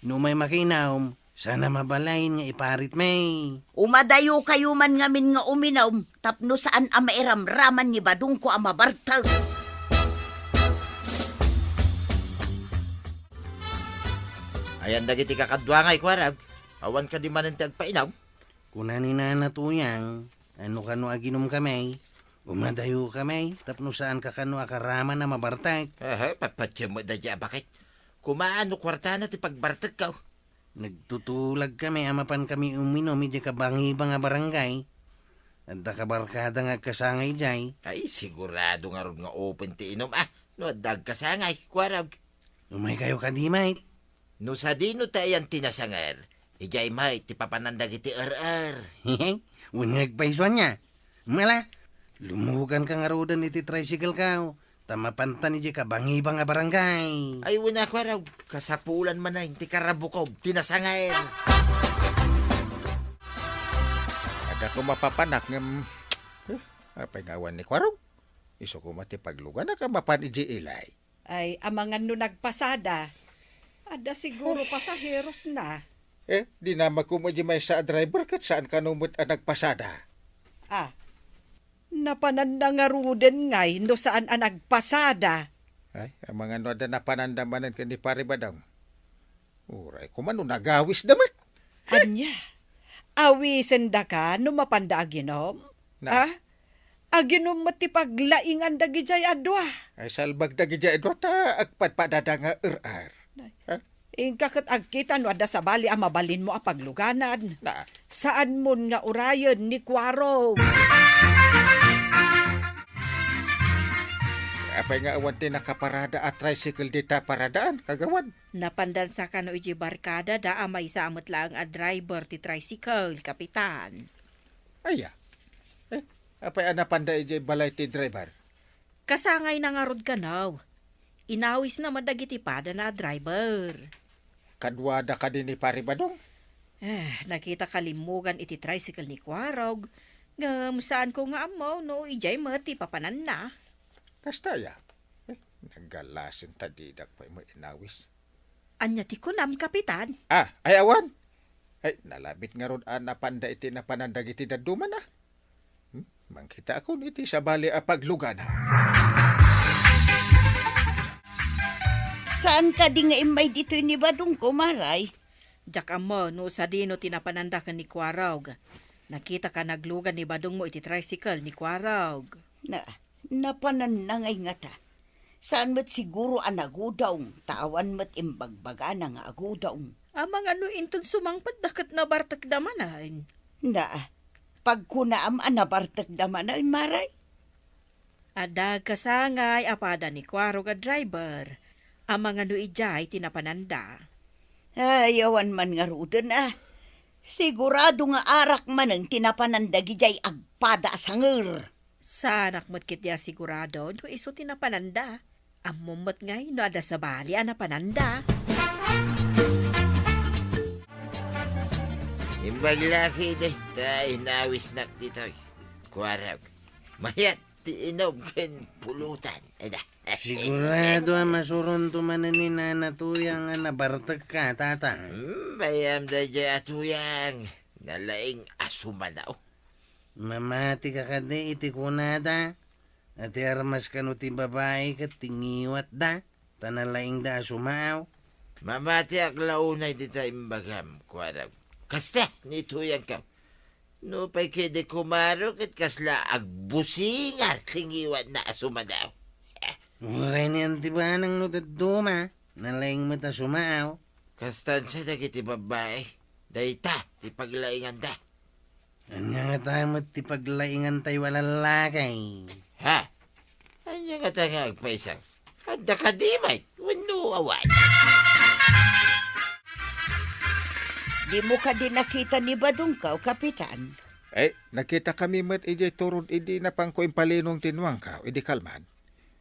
No may makinawm, sana mabalain nga iparit may. Umadayo kayo man ngamin nga uminaw, tapno saan ang mairamraman ni Badong ko ang mabartag. Ayan dagiti kakadwa nga ikwarag. Awan ka di man ang tagpainaw. Kunanin na natuyang, ano kano aginom kami. Umadayo kami, tapno saan ka kano akarama na mabartag. Papatya mo da dya, bakit? Kumaano kwarta na ti pagbartag ka. Nagtutulag kami, amapan kami uminom, iti kabangi-bang nga barangay. At kabarkada nga kasangay jay. Ay, sigurado nga ron nga open ti inom. No, dag kasangay, kwarag. Umay kayo kadimay. No sa dino tayan tinasangar. Ijay may, ti papanandag iti Hehe, unag paiswan niya. Mala, lumuhugan ka nga rodan iti tricycle ka. Tamapantan iti kabangi-bang nga barangay. Ay, wala kwarag. Kasapulan man na, ti karabukob, tinasangar. Ada ko mapapanak ng... apay ngawan ni Kwarog. Iso ko matipaglugan na ka mapan iji ilay. Ay, amangan no nagpasada. Ada siguro pasaheros na. Di na magkumadji may sa driver kat saan ka numot ang nagpasada. Napananda nga ruden ngay no saan ang nagpasada. Ay, ang mga no ada na panandamanan ka ni Paribadang. Uray, kumano nagawis damat. Anya, awisen da ka no mapanda aginom? Aginom matipaglaingan dagi jay adwa. Ay, salbag dagi dya edwa ta agpadpadada nga er-ar. Ingkakat agkita no ada sa bali mabalin mo ang pagluganan. Na, Saan mo nga urayon ni Kwarog? apay nga awan ti nakaparada at tricycle dita paradaan, kagawan. Napandansa ka no iji barkada da amay sa amot lang a driver ti tricycle, kapitan. Aya. Apay anapanda iji balay ti driver. Kasangay na nga rod ka now. Inawis na madagiti pada na driver. Kadwada ka din ni Paribadong. Nakita kalimugan iti tricycle ni Kwarog. Ngam saan ko nga amaw no ijay mati papanan na. Kastaya. Naggalasin tadidak pa mo inawis. Anya ti kunam, kapitan. Ay awan. Ay, nalabit nga ron napanda iti napanandag iti daduman na. Mangkita ako iti sa bali a paglugan na. Saan ka di nga imay dito ni Badong ko, Maray? Jak amo no sa dino tinapananda ka ni Kwarog. Nakita ka naglugan ni Badong mo iti tricycle ni Kwarog. Napananangay nga ta. Saan mo't siguro ang agudawng, tawan mo't imbagbaga na nga agudawng. Amang ano inton sumangpad dakat na bartak damanan. Pagkunaam ang nabartak damanan, Maray. Ada kasangay apada ni Kwarog a driver. Amang ano ijay tinapananda. Ayawan man nga ruden Sigurado nga arak man ang tinapananda gijay agpada sanger. Sanak mo't kitya sigurado no iso tinapananda. Amumot ngay no ada sa bali na pananda. Imbaglaki deh, tayo nawis nak dito. Kwarag. Mayat, ti inom ken pulutan. Sigurado ang masuron tumanan ni nanatuyang nga nabartag ka, tata. Bayam da dya atuyang. Nalaing asumanaw. Mamati ka kade iti kunada. At armas ka no ti babae kat tingiwat da. Tanalaing da asumaaw. Mamati ak launay dita imbagam, kwarag. Kasta, nituyang ka. No pa'y kede kumaro kat kasla agbusingar tingiwat na asumanaw. Uray niyan ti ba nang nutaduma? Nalaing mata sumaaw. Kastan sa dagiti babae. Dayta, ti paglaingan da. Anya nga tayo mo't ti paglaingan tayo walalakay. Anya nga tayo nga agpaisang. Handa ka di may, wano awan. Di mo ka din nakita ni Badong ka, Kapitan. Ay, nakita kami mat ijay turod idi na pang palinong tinwang ka, idi kalman.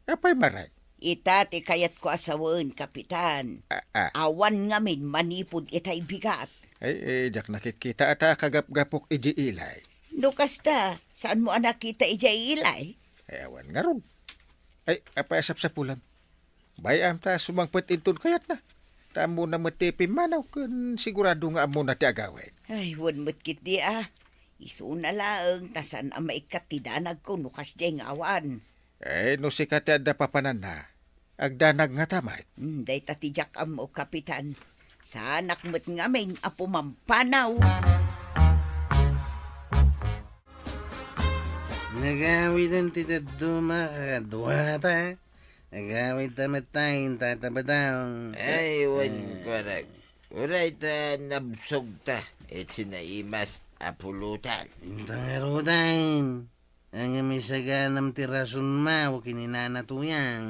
Apay maray. Itati kayat ko asawan, Kapitan. Awan ngamin manipod itay bigat. Ay, jak nakikita ata kagap-gapok iji ilay. No kasta, saan mo nakita ijay ilay? Ay, awan nga ron. Ay, apay asap sa pulam. Bayam ta sumangpet inton kayat na. Tamo na matipin manaw kun sigurado nga amo na ti agawin. Ay, wan matkit di Isu na laang tasan ang maikatidanag ko nukas jay ngawan. Ay, no si kati ada papanan na. Agdanag nga tamay. Day tatijak amo, Kapitan. Sa anak mo't nga may apo mampanaw. Nagawid ang titaduma kakadwata. Nagawid tamatayin tatabadaw. Ay, wan korag. Uray ta nabsog ta. Iti naimas apulutan. Intang arudain. Ang misaganam tirasun mo kininanatuyang.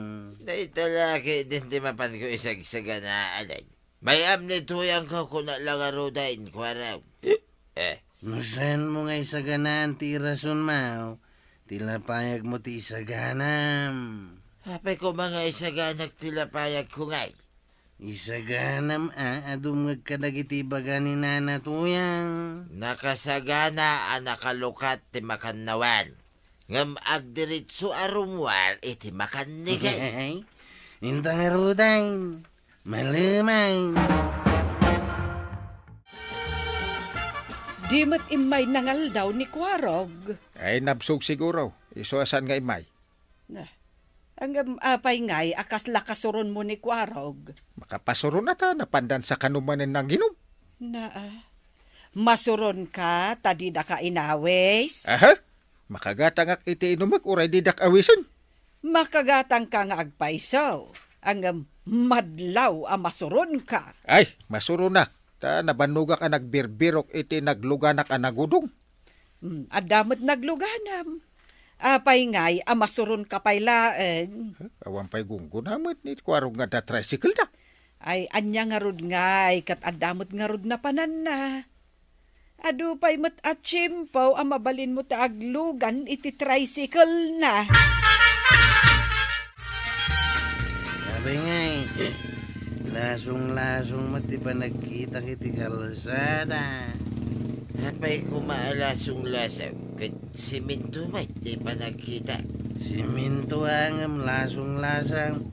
Day talaki din di mapan ko isagsaga na alay. May amni tuyang ko kuna lang arudain kwaraw. Nusan mo nga isaganan tirasun mo. Tila payag mo ti isaganam. Apay ko mga isaganag tilapayag ko ngay. Isaganam adumag kadagiti baga ni nanatuyang. Nakasagana ang nakalukat ti makannawan. Ngam agdiritso arumwar iti makanigay. Intang arudain. Malamay. Di mat imay nangal daw ni Kwarog. Ay nabsog siguro. Isuasan nga imay. Ang apay ngay, akas lakasuron mo ni Kwarog. Makapasuro na ta, napandan sa kanumanin ng ginom. Masuron ka, tadida ka inawes. Aha, makagatangak iti inumag, uray didak awisan. Makagatang ka nga agpaisaw. Ang madlaw a masuron ka. Ay, masuro na. Ta nabanugak ang nagbirbirok iti nagluganak ang nagudong. Adamot nagluganam. Apay ngay, amasuron ka pay laeng. Awan pa'y gunggunamat ni Kwarog nga da tricycle na. Ay, anya nga rod ngay, kat adamot nga rod na panan na. Adu pa'y mat at chimpaw, mabalin mo ta aglugan, iti tricycle na. Sabi ngay, lasong-lasong mati pa nagkita kiti kalsada. Apay ko maalasong lasaw. Kat siminto may di pa nagkita. Siminto ang lasong-lasang.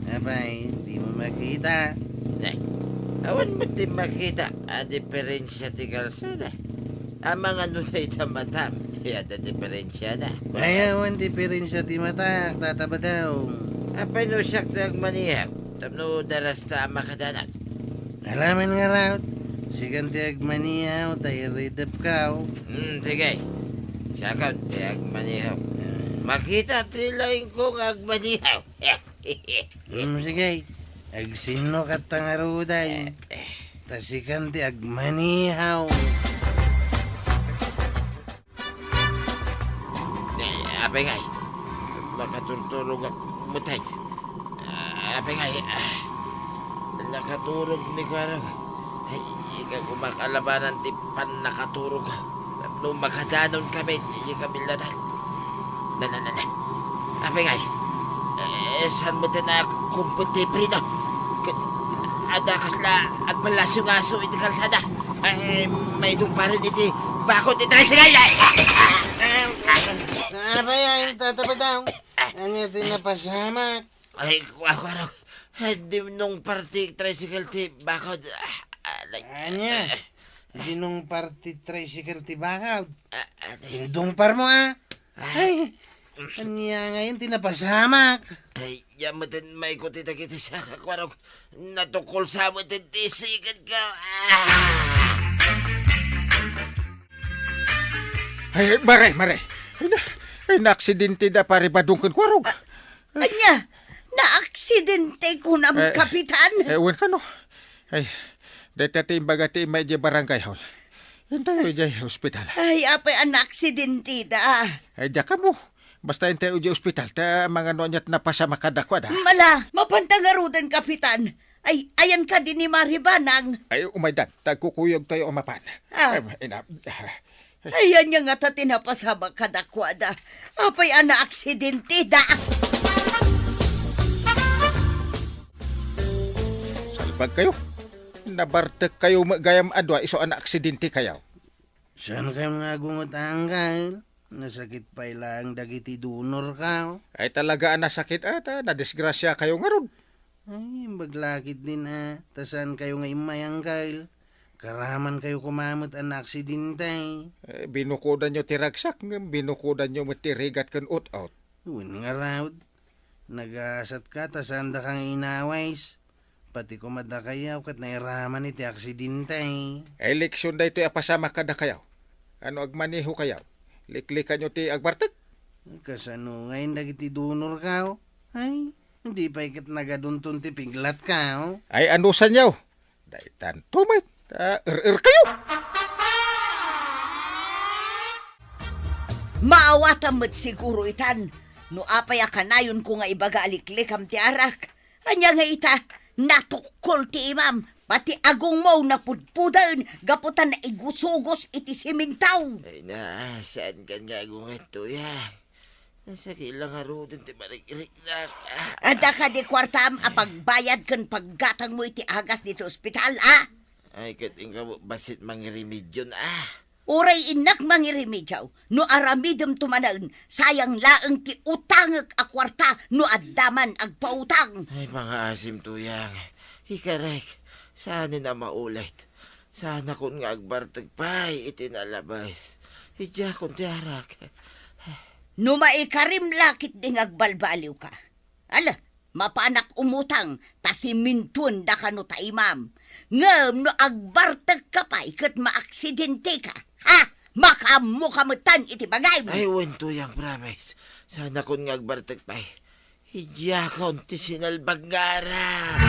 Abay, di mo makita. Nay, awan mo di makita a diferensya ti kalsada. Ang mga nunay tamatam, di ada diferensya na. Bayawan diferensya ti mata, tataba daw. Apay no siyak tag manihaw. Tapno daras ta makadanag. Alaman nga raw, sikan ti agmanihaw, tayo ridap kao. Sige. Sakaw, ti agmanihaw. Makita ti laing kong agmanihaw. Sige, agsino kat tangaruday. Tasikan ti agmanihaw. Apay ngay, makaturturog ang mutay. Apay ngay, nakaturog ni Kwarog. Ay, ika kumakalabanan ti pan nakaturog. Nung makadanon kami, hindi kami latan. Apay ngay, saan mo na kumputi prino? Ada kasla at malasong-aso iti kalsada. Ay, may doon pa rin iti bakot iti tricycle. Ano ba yan? Tataba daw. Ano ito napasamak? Ay, Kwarog, di nung party tricycle ti bakod. Anya? Di nung party tricycle ti bakaw. Tindong par mo Ay, anya ngayon tinapasamak. Ay, yamatin may kuti kiti sa Kwarog. Natukol sa mo tisikan ka. Ay, maray. Ay, na-aksidente da pare badungkan Kwarog. Anya, na-aksidente ko na kapitan. Ewan ka no. Ay, dati bagati may di barangay hall. Hintay di hospital. Ay, apay ang aksidente da. Ay, di ka mo. Basta hintay di hospital. Ta mga nonyat na pa sa makadakwa da. Mala, mapantangarudan kapitan. Ay, ayan ka din ni Maribanang. Ay, umaydan. Tagkukuyog tayo umapan. Ayan niya nga ta tinapasama kadakwada. Apay ang aksidente da. Salbag kayo. Nabartek kayo gayam adwa iso an aksidente kayaw. Saan kayo nga gungot angkal? Nasakit pa ilang dagiti dunor ka. Ay talaga ang nasakit ata. Nadisgrasya kayo nga ron. Ay, baglakit din Tasan kayo nga imay angkal? Karaman kayo kumamot ang aksidente. Binukudan nyo tiragsak. Binukudan nyo matirigat kan out-out. Uwan nga raw. Nagasat ka, tasan da kang inaways. Pati ko madakayaw kat nairaman iti aksidente. Eleksyon da ito'y apasama kada kayaw. Ano agmaniho kayaw? Liklikan nyo ti agbartag? Kasano ngayon dagiti dunor ka? Ay, hindi pa ikat nagaduntun ti piglat ka. Ay anusan yaw? Daitan tumit. Kayo! Maawatan mo't siguro itan. No apay akanayon ko nga ibaga aliklikam ti arak. Anya nga ita, natukol ti imam. Pati agong mo na pudpudan, gaputan na igusugos iti simintaw. Ay na, saan ka nga kung ito ya? Nasa kilang harudin ti marik-rik na. Ada ka di kwartam apagbayad kan paggatang mo iti agas dito ospital, ah? Ay, kating ka mo, basit mangirimidyon, Uray inak mangirimidyaw, no aramidem tumanan, sayang laeng ti utangag a kwarta, no addaman agpautang. Ay, mga asim tuyang. Ikarek, sana na maulit. Sana kung nga agbartag pa'y itinalabas. Idya kung tiarak. No maikarim lakit ding agbalbaliw ka. Ala, mapanak umutang, tasimintun da ka no taimam. Ngam no agbartag ka pa'y kat maaksidente ka. Ha? Makamukamutan iti bagay mo. Ay, wento yang promise. Sana kung nga agbartag pa'y. Idya kung ti sinalbagara.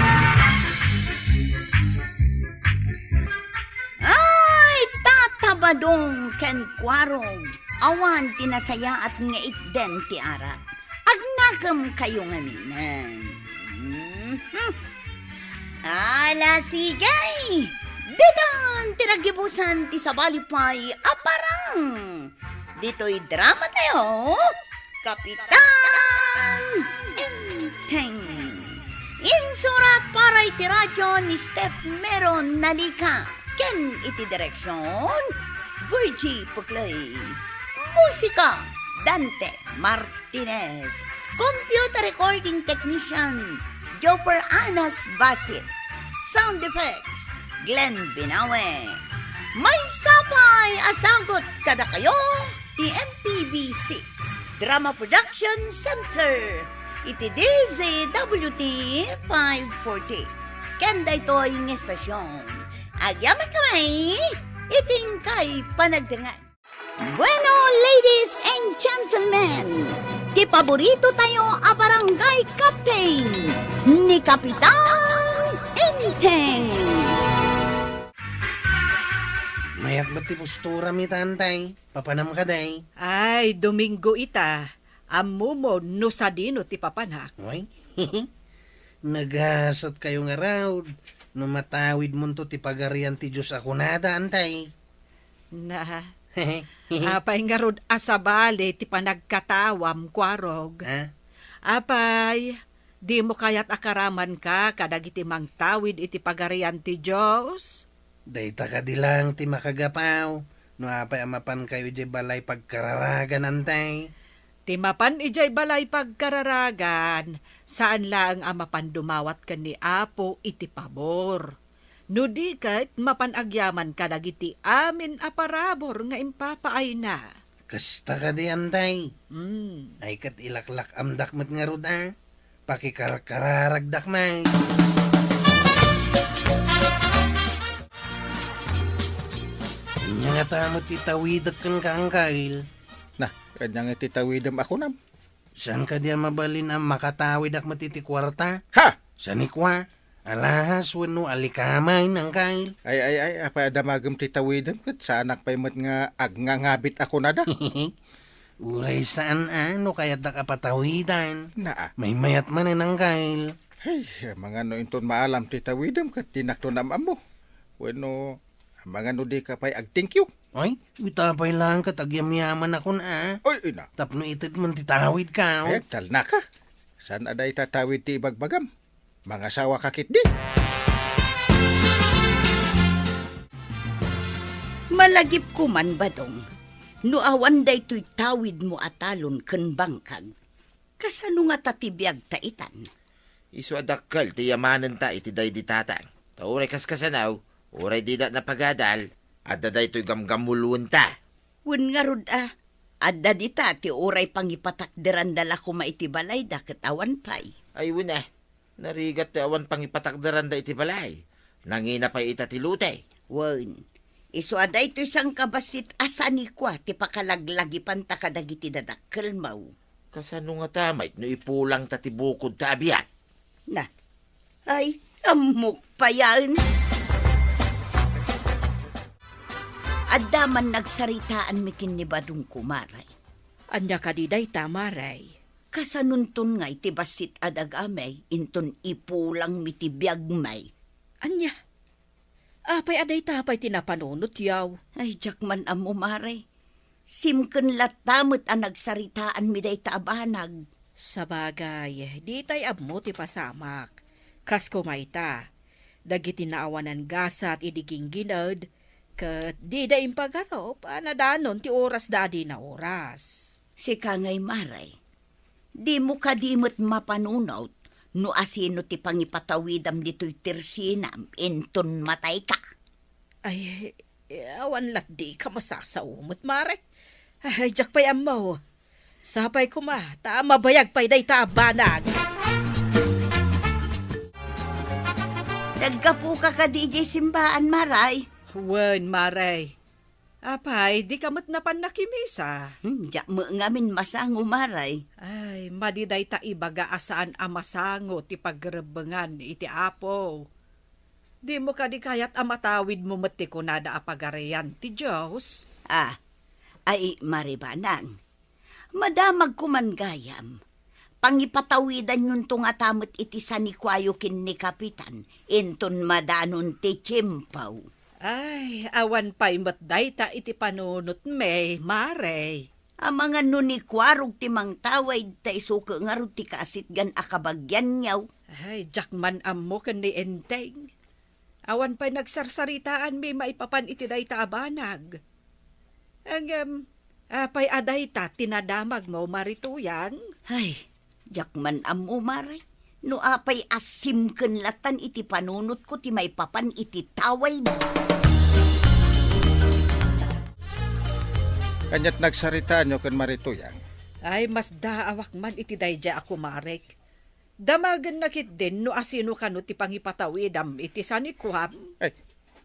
Ay, tatabadong ken kwarog. Awan tinasaya at nga itden ti arak. Agnakam kayo nga minan. Ala sigay! Didan tinagibusan ti sabalipay aparang. Dito'y drama tayo. Kapitan Enteng. Insurat para iti radyo ni Step Meron Nalika. Ken iti direksyon Virgie Puklay. Musika Dante Martinez. Computer recording technician Joper Anas Basit. Sound effects Glenn Binawe. May sapay asagot kada kayo ti MPBC Drama Production Center iti DZWT 540. Kanda ito'y ng estasyon. Agyaman kami iting kay panagdangan. Bueno, ladies and gentlemen, ti paborito tayo a barangay captain ni Kapitan Enteng. Mayat ba't ti postura mi tantay? Papanam ka day. Ay, Domingo ita. Amo mo no sa dino ti papanak. Uy, naghasat kayo nga raw. No matawid mo to ti pagarian ti Diyos ako nada, antay. Na, apay nga rod asabali ti panagkatawam kwarog. Ha? Apay, di mo kaya't akaraman ka kadagiti mangtawid iti pagarian ti Diyos. Dayta ka di lang ti makagapaw. No apay amapan kayo di balay pagkararagan, antay. Timapan ijay balay pagkararagan, saan lang amapan dumawat ka ni Apo iti pabor. No di kahit mapanagyaman ka dagiti amin aparabor nga impapaay na. Kasta ka di, antay. Mm. Ay kat ilaklak amdak mat nga rod, ah. Pakikararagdak may. Kanya nga tamo titawidak kang kangkail. Nah, kanyang ititawidam ako nam. Saan ka diyan mabalin ang makatawid ak matitikwarta? Ha! Sanikwa, alahas wano alikamay ng kail. Ay, apa damagam titawidam kat sa anak pa'y mat nga agngangabit ako na da. Uray saan ano kaya da kapatawidan? Naa. May mayat man ng kail. Hey, mga no inton maalam titawidam kat tinakto nam amo. Bueno, mga no di ka pa'y ag-thank you. Ay, itapay lang ka, tagyam-yaman ako na. Oy, ina. Tapno itit man titawid ka. Ay, tal na ka. Saan aday tatawid ti ibagbagam? Mga sawa kakit di. Malagip ko man ba dong? No awan day to'y tawid mo atalon ken bangkag. Kasano nga tatibiyag taitan? Isu adakkel ti yamanan ta iti day di tatang. Tauray kaskasanaw, uray di da napagadal, adda day to'y gamgamulun ta. Wen nga rod adda dita ti oray pangipatakderan dala ko maitibalay da katawan pay. Ay wala, Narigat ti awan pangipatakdaran da iti balay. Nangina pa itatilute. Wen, iso aday to isang kabasit asan ni kwa ti pakalaglagi panta kadagiti dadakkel maw. Kasano nga tamay no ipulang tatibukod ta abiyat. Na, ay, amok pa yan. Adaman nagsaritaan mikin ni Badong kumaray. Anya ka di dayta, Maray. Kasanuntun nga iti basit adag amay, inton ipulang mitibiyag may. Anya? Apay aday tapay tinapanunot yaw. Ay, jakman amo maray. Simken latamot ang nagsaritaan mi day taabanag. Sabagay, di tay abmo ti pasamak. Kas kumayta, dagiti naawanan gasa at idiging ginad, kat di da impagarop, anadanon ti oras dadi na oras. Si kangay maray, di mo kadimot mapanunot, no asino ti pangipatawidam dito'y tirsinam, inton matay ka. Ay, awan lat di ka masasaumot, Mare. Ay, jak pa'y amaw. Sapay ko ma, mabayag pa'y day taabanag. Naggapu ka ka DJ simbaan, maray. Wen, Maray. Apay, di kamot na pan nakimisa. Diyak mo ngamin masango, maray. Ay, madiday ta ibaga asaan amasango ti pagrebengan iti apo. Di mo ka di kayat amatawid mo mati ko nada apagareyan ti Diyos. Ay, maribanang. Madamag kuman gayam. Pangipatawidan yun tong atamot iti sanikwayo kin ni Kapitan, inton madanon ti Chimpaw. Ay, awan pa'y matday ta iti panunot me, Mare. Ang mga nunikwarog ti mang taway ta isuka nga ro ti kasit gan akabagyan niyaw. Ay, jakman ammo kan ni Enteng. Awan pa'y nagsarsaritaan may maipapan iti day ta abanag. Ang, apay aday ta tinadamag mo marituyang. Ay, jakman amo maray. No apay asim ken latan iti panunot ko ti may papan iti taway mo. Kanyat nagsarita nyo kan marituyang. Ay, mas daawak man iti dayja ako, Marek. Damagan nakit din no asino ka no ti pangipatawidam iti sanikuham. Ay,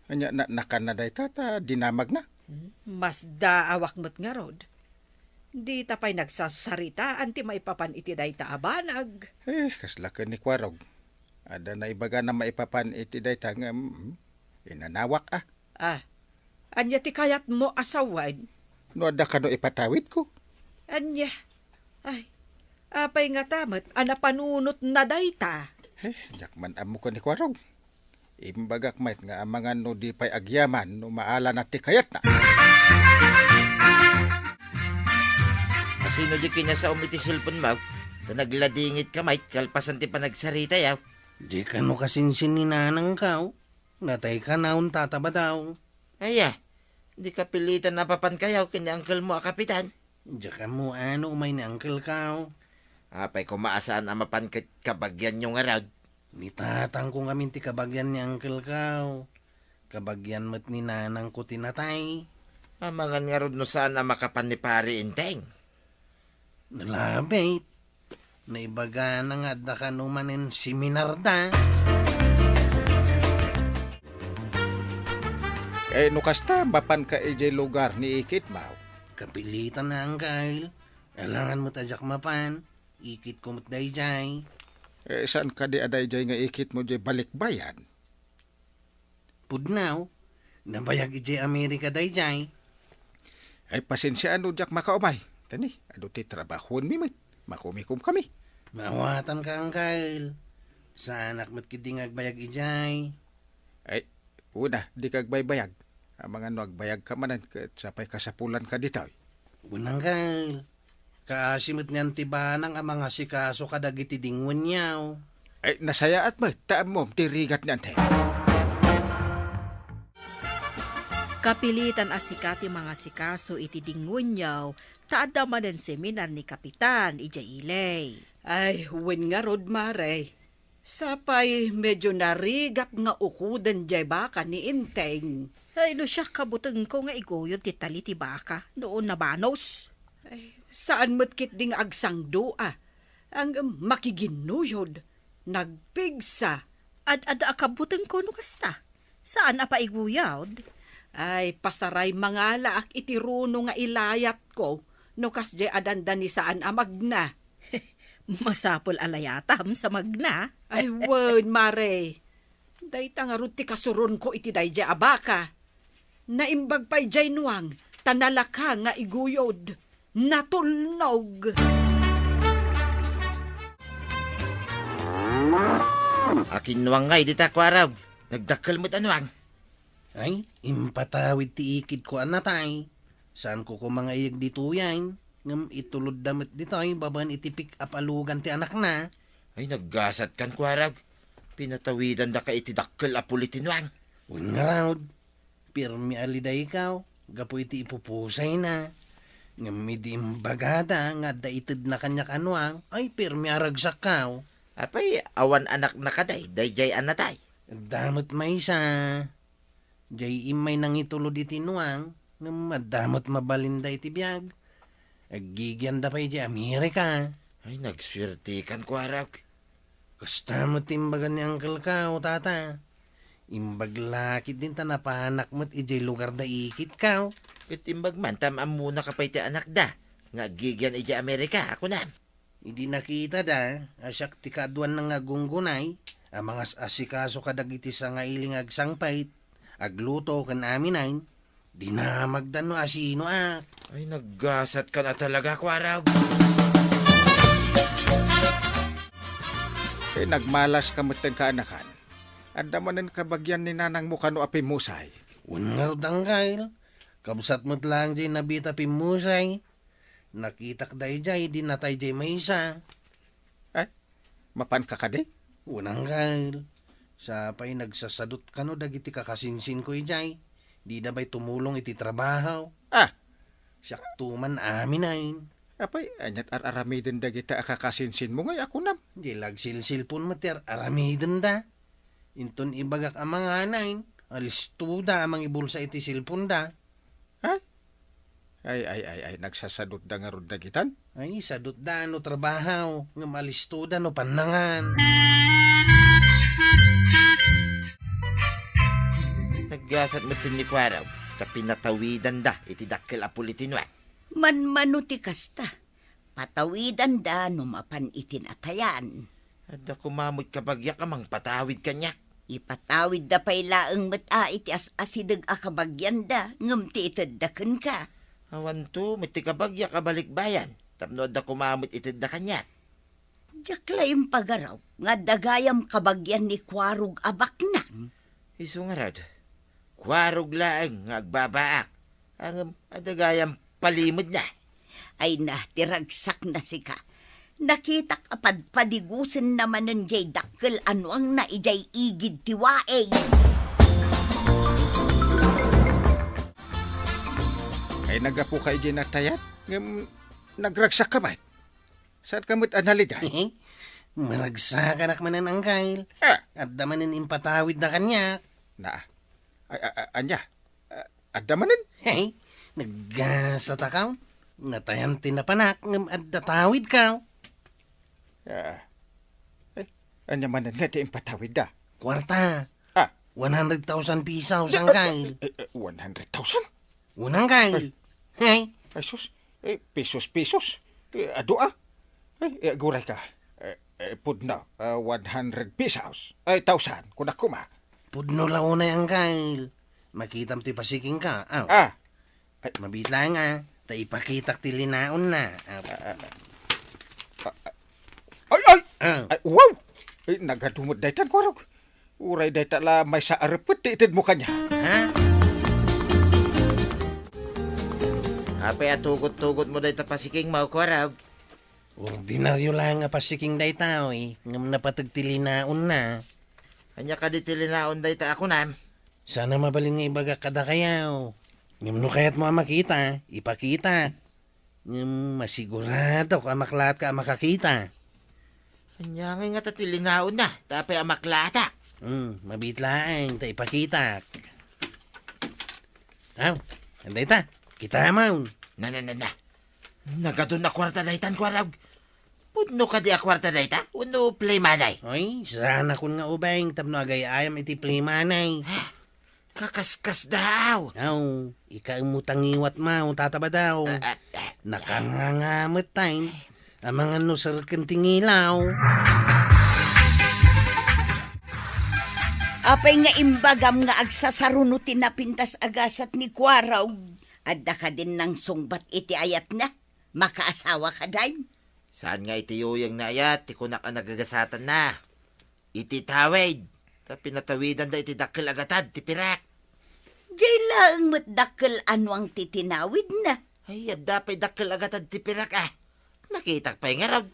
kanya nakanaday tata, dinamag na. Mas daawak mo't nga rod. Di tapay nagsasarita anti maipapan iti dayta abanag. Kaslakan ni Kwarog. Ada na ibaga na maipapan iti dayta nga inanawak Anya ti kayat mo asawan. No ada ka no ipatawid ko. Anya, ay, apay nga tamat, anapanunot na dayta. Jakman amo ko ni Kwarog. Imbagak mait nga amangan no di pay agyaman no maala na ti kayat na. Asino di kinasa umiti sulpon mo? Ta nagladingit ka mait, kalpasan ti panagsarita yaw. Di ka no kasinsin ni nanang kao. Natay ka naun tataba daw. Aya, di ka pilitan na papan kayaw kini angkel mo Kapitan. Di ka mo umay ni uncle kao. Apay kumaasaan ang mapan kabagyan yung arad. Nitatang kong kami ti kabagyan ni uncle kao. Kabagyan mo't ni nanang ko tinatay. Amangan nga rod no saan ang makapan ni Pari Inteng. Nalabit. Naibaga na nga da ka numanin seminar da. No kasta, mapan ka ijay lugar ni Ikit Mau. Kapilitan na ang kail. Alangan mo tajak mapan. Ikit ko mo't dayjay. Saan ka di aday jay nga ikit mo jay balikbayan? Pudnaw. Nabayag ijay Amerika dayjay. Ay pasensya ano jak makaumay. Tani, ano ti trabahon mimit. Makumikum kami. Mawatan ka ang kail. Sa anak mo't kidingag bayag ijay. Ay, una, di kag baybayag. Ang mga no agbayag ka manan, sapay kasapulan ka dito. Unang kail. Kaasimot niyan tibanang ang mga sikaso kadagiti dingwan niyaw. Ay, nasaya at mo, taam mo, tirigat niyan te. Kapilitan asikati mga sikaso iti dingunyaw, taada man ang seminar ni Kapitan ijay ilay. Ay, wen nga rod, Mare. Sapay, medyo narigat nga ukudan jay baka ni Inteng. Ay, no siya kabuteng ko nga igoyon ti tali ti baka, noon na banos. Ay, saan mo't kit ding agsang doa? Ang makiginuyod. nagpigsa. Ad-ada akabuteng ko no kasta. Saan apa iguyawd? Ay, pasaray mangala ak itiruno nga ilayat ko, no kasjay adanda ni saan amagna. Masapol alayatam sa magna. Ay, word, mare. Dayta nga ruti kasuron ko iti dayjay abaka. Naimbag pa'y jay nuang, tanalaka nga iguyod. Natulnog. Akin nuwang ngay, dita kwaraw. Nagdakkel mo't anuang. Ay, impatawid ti ikid ko anatay. Saan ko mga iyag dito yan? Ngam itulod damit dito ay baban iti pick up alugan ti anak na. Ay, naggasat kan kwaraw. Pinatawidan da ka iti dakkel apulitinwang. Un nga raw. Pirmi alida ikaw. Gapo iti ipupusay na. Ngam midi imbagada nga da itid na kanyak anuang. Ay, pirmi aragsak kaw. Apay, awan anak na kaday, dayjay anatay. Damot may isa. Jay imay nang itulod iti nuang. Ngam madamot mabalinda iti biyag. Agigyan da pa iti Amerika. Ay, nagswerte kan kwaraw. Kasta mo timbagan ni Uncle ka o tata. Imbaglakit din ta napahanak mo't ijay lugar da ikit ka. Kitimbag man, tamam muna ka pa iti anak da. Nga gigyan iti Amerika, ako na. Hindi nakita da, asyak ti kaduan ng agunggunay, ang mga asikaso kadagiti sa nga iling agsangpait, agluto kan aminain, di na magdano asino ak. Ay, naggasat ka na talaga, kwaraw. Nagmalas kamutin kaanakan. Andamanin kabagyan ni nanang mo kano api musay. Ungar danggail, kabsat mo't lang jay nabita pimusay, nakitak day jay, di natay jay may isa. Mapan ka kadi? Unang gail, sa pa'y nagsasadot ka no dagiti kakasinsin ko ijay, di na ba'y tumulong iti trabaho. Siyak tuman aminain. Apay, anyat aramidin da kita akakasinsin mo ngay ako nam. Di lagsilsilpon mater aramiden da. Inton ibagak ang mga anayin, alis tuda amang ibulsa iti silpon da. Ay, nagsasadot da nga rod da gitan. Ay, sadot da no trabaho, nga malis tuda no panangan. Naggasat mo tin ni kwaraw. Tapinatawidan da, iti dakkel apulitinwang. Manmanuti kasta. Patawidan da numapan itinatayan. Ada kumamot kabagyak amang patawid kanyak. Ipatawid da pa'y laeng mata iti asidag akabagyan da. Ngam ti itadakan ka. Awan to, miti kabagyak kabalik bayan. Tapno da kumamot itid da kanyak. Jaklayong pagaraw, nga dagayam kabagyan ni Kwarog abaknan. Iso nga rad. Kwarog laeng nga agbabaak. Ang adagayang palimod na. Ay tiragsak na sika. Nakita kapad padigusan naman ng jay dakkel anuang na ijay igid tiwae. Ay nagapu ka ijay natayat. Nagragsak ka ba't? Saan ka mo't analigay? Maragsakan akmanan ang kail. At damanin impatawid na kanya. Anya? Adamanin? Hey, naggasat akaw. Natayan tinapanak ngam at datawid ka. Anya manan nga di impatawid da? Kwarta. 100,000 pisaw ang kail. 100,000? Unang kail. Hey. Ay sus, pesos. Ado Ay, guray ka. Pudno, 100 pesos. Ay, 1,000, kung ako ma. Pudno launay ang kail. Makitam ti pasiking ka. Ay, mabitla nga. Ta ipakitak ti linaon na. Ay, wow! Ay, nagadumot daytan ko arog. Uray dayta la may sa arepet ti itid mo kanya. Apay atugot-tugot mo dahi tapasiking mau kwaraw. Ordinaryo lang nga pasiking dayta oy. Ngam napatag ti linaon na. Anya ka di tilinaon dahi ta ako nam. Sana mabalin nga ibaga kada kayaw. Ngam no kaya't mo makita, ipakita. Ngam masigurado ka maklat ka makakita. Anya nga tatilinaon na, tapay amaklata. Mabitlaang ta ipakita. Anday ta, kita mo. Na. Nagadun na kwarta dahitan kwaraw. Uno ka di akwarta na ita? Uno play manay. Oy, sana kun nga ubeng tapno agay ayam iti plimanay. Kakaskas daw. Aw, ika mo tangiwat mau tataba daw. Nakangangamot time. Amangan no sarken tingilaw. Apay nga imbagam nga agsasarunutin na pintas agasat ni Kwaraw. Adda ka din ng sungbat iti ayat na. Makaasawa ka dahin. Saan nga iti yoyang na ayat, ti kunak ang nagagasatan na. Iti tawid. Ta pinatawidan da iti dakil agatad, ti pirak. Jay lang mo't dakil anwang titinawid na. Ay, adda pa'y dakil agatad ti pirak ah. Nakitak pa'y nga raw.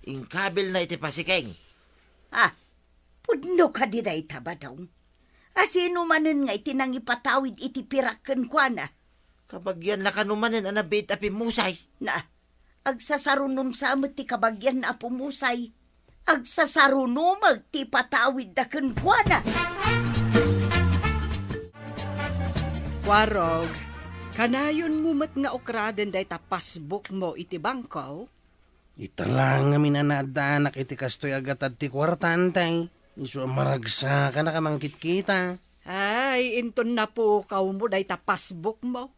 Ingkabil na iti pasikeng. Ah, pudno ka di day tabadaw. Asino manen nga itinang ipatawid iti piraken kwa na. Kabagyan na kanumanin ang nabit api musay. Na, agsasarunom sa amat ti kabagyan na pumusay. Agsasarunom ti patawid da ken kwa na. Kwarog, kanayon mo mat nga okraden day tapasbuk mo iti bangkaw? Italang nga minanadanak iti kastoy agatad ti kwartantay. Isu maragsa ka na kamangkit kita. Ay, inton na po kaw mo day tapasbuk mo.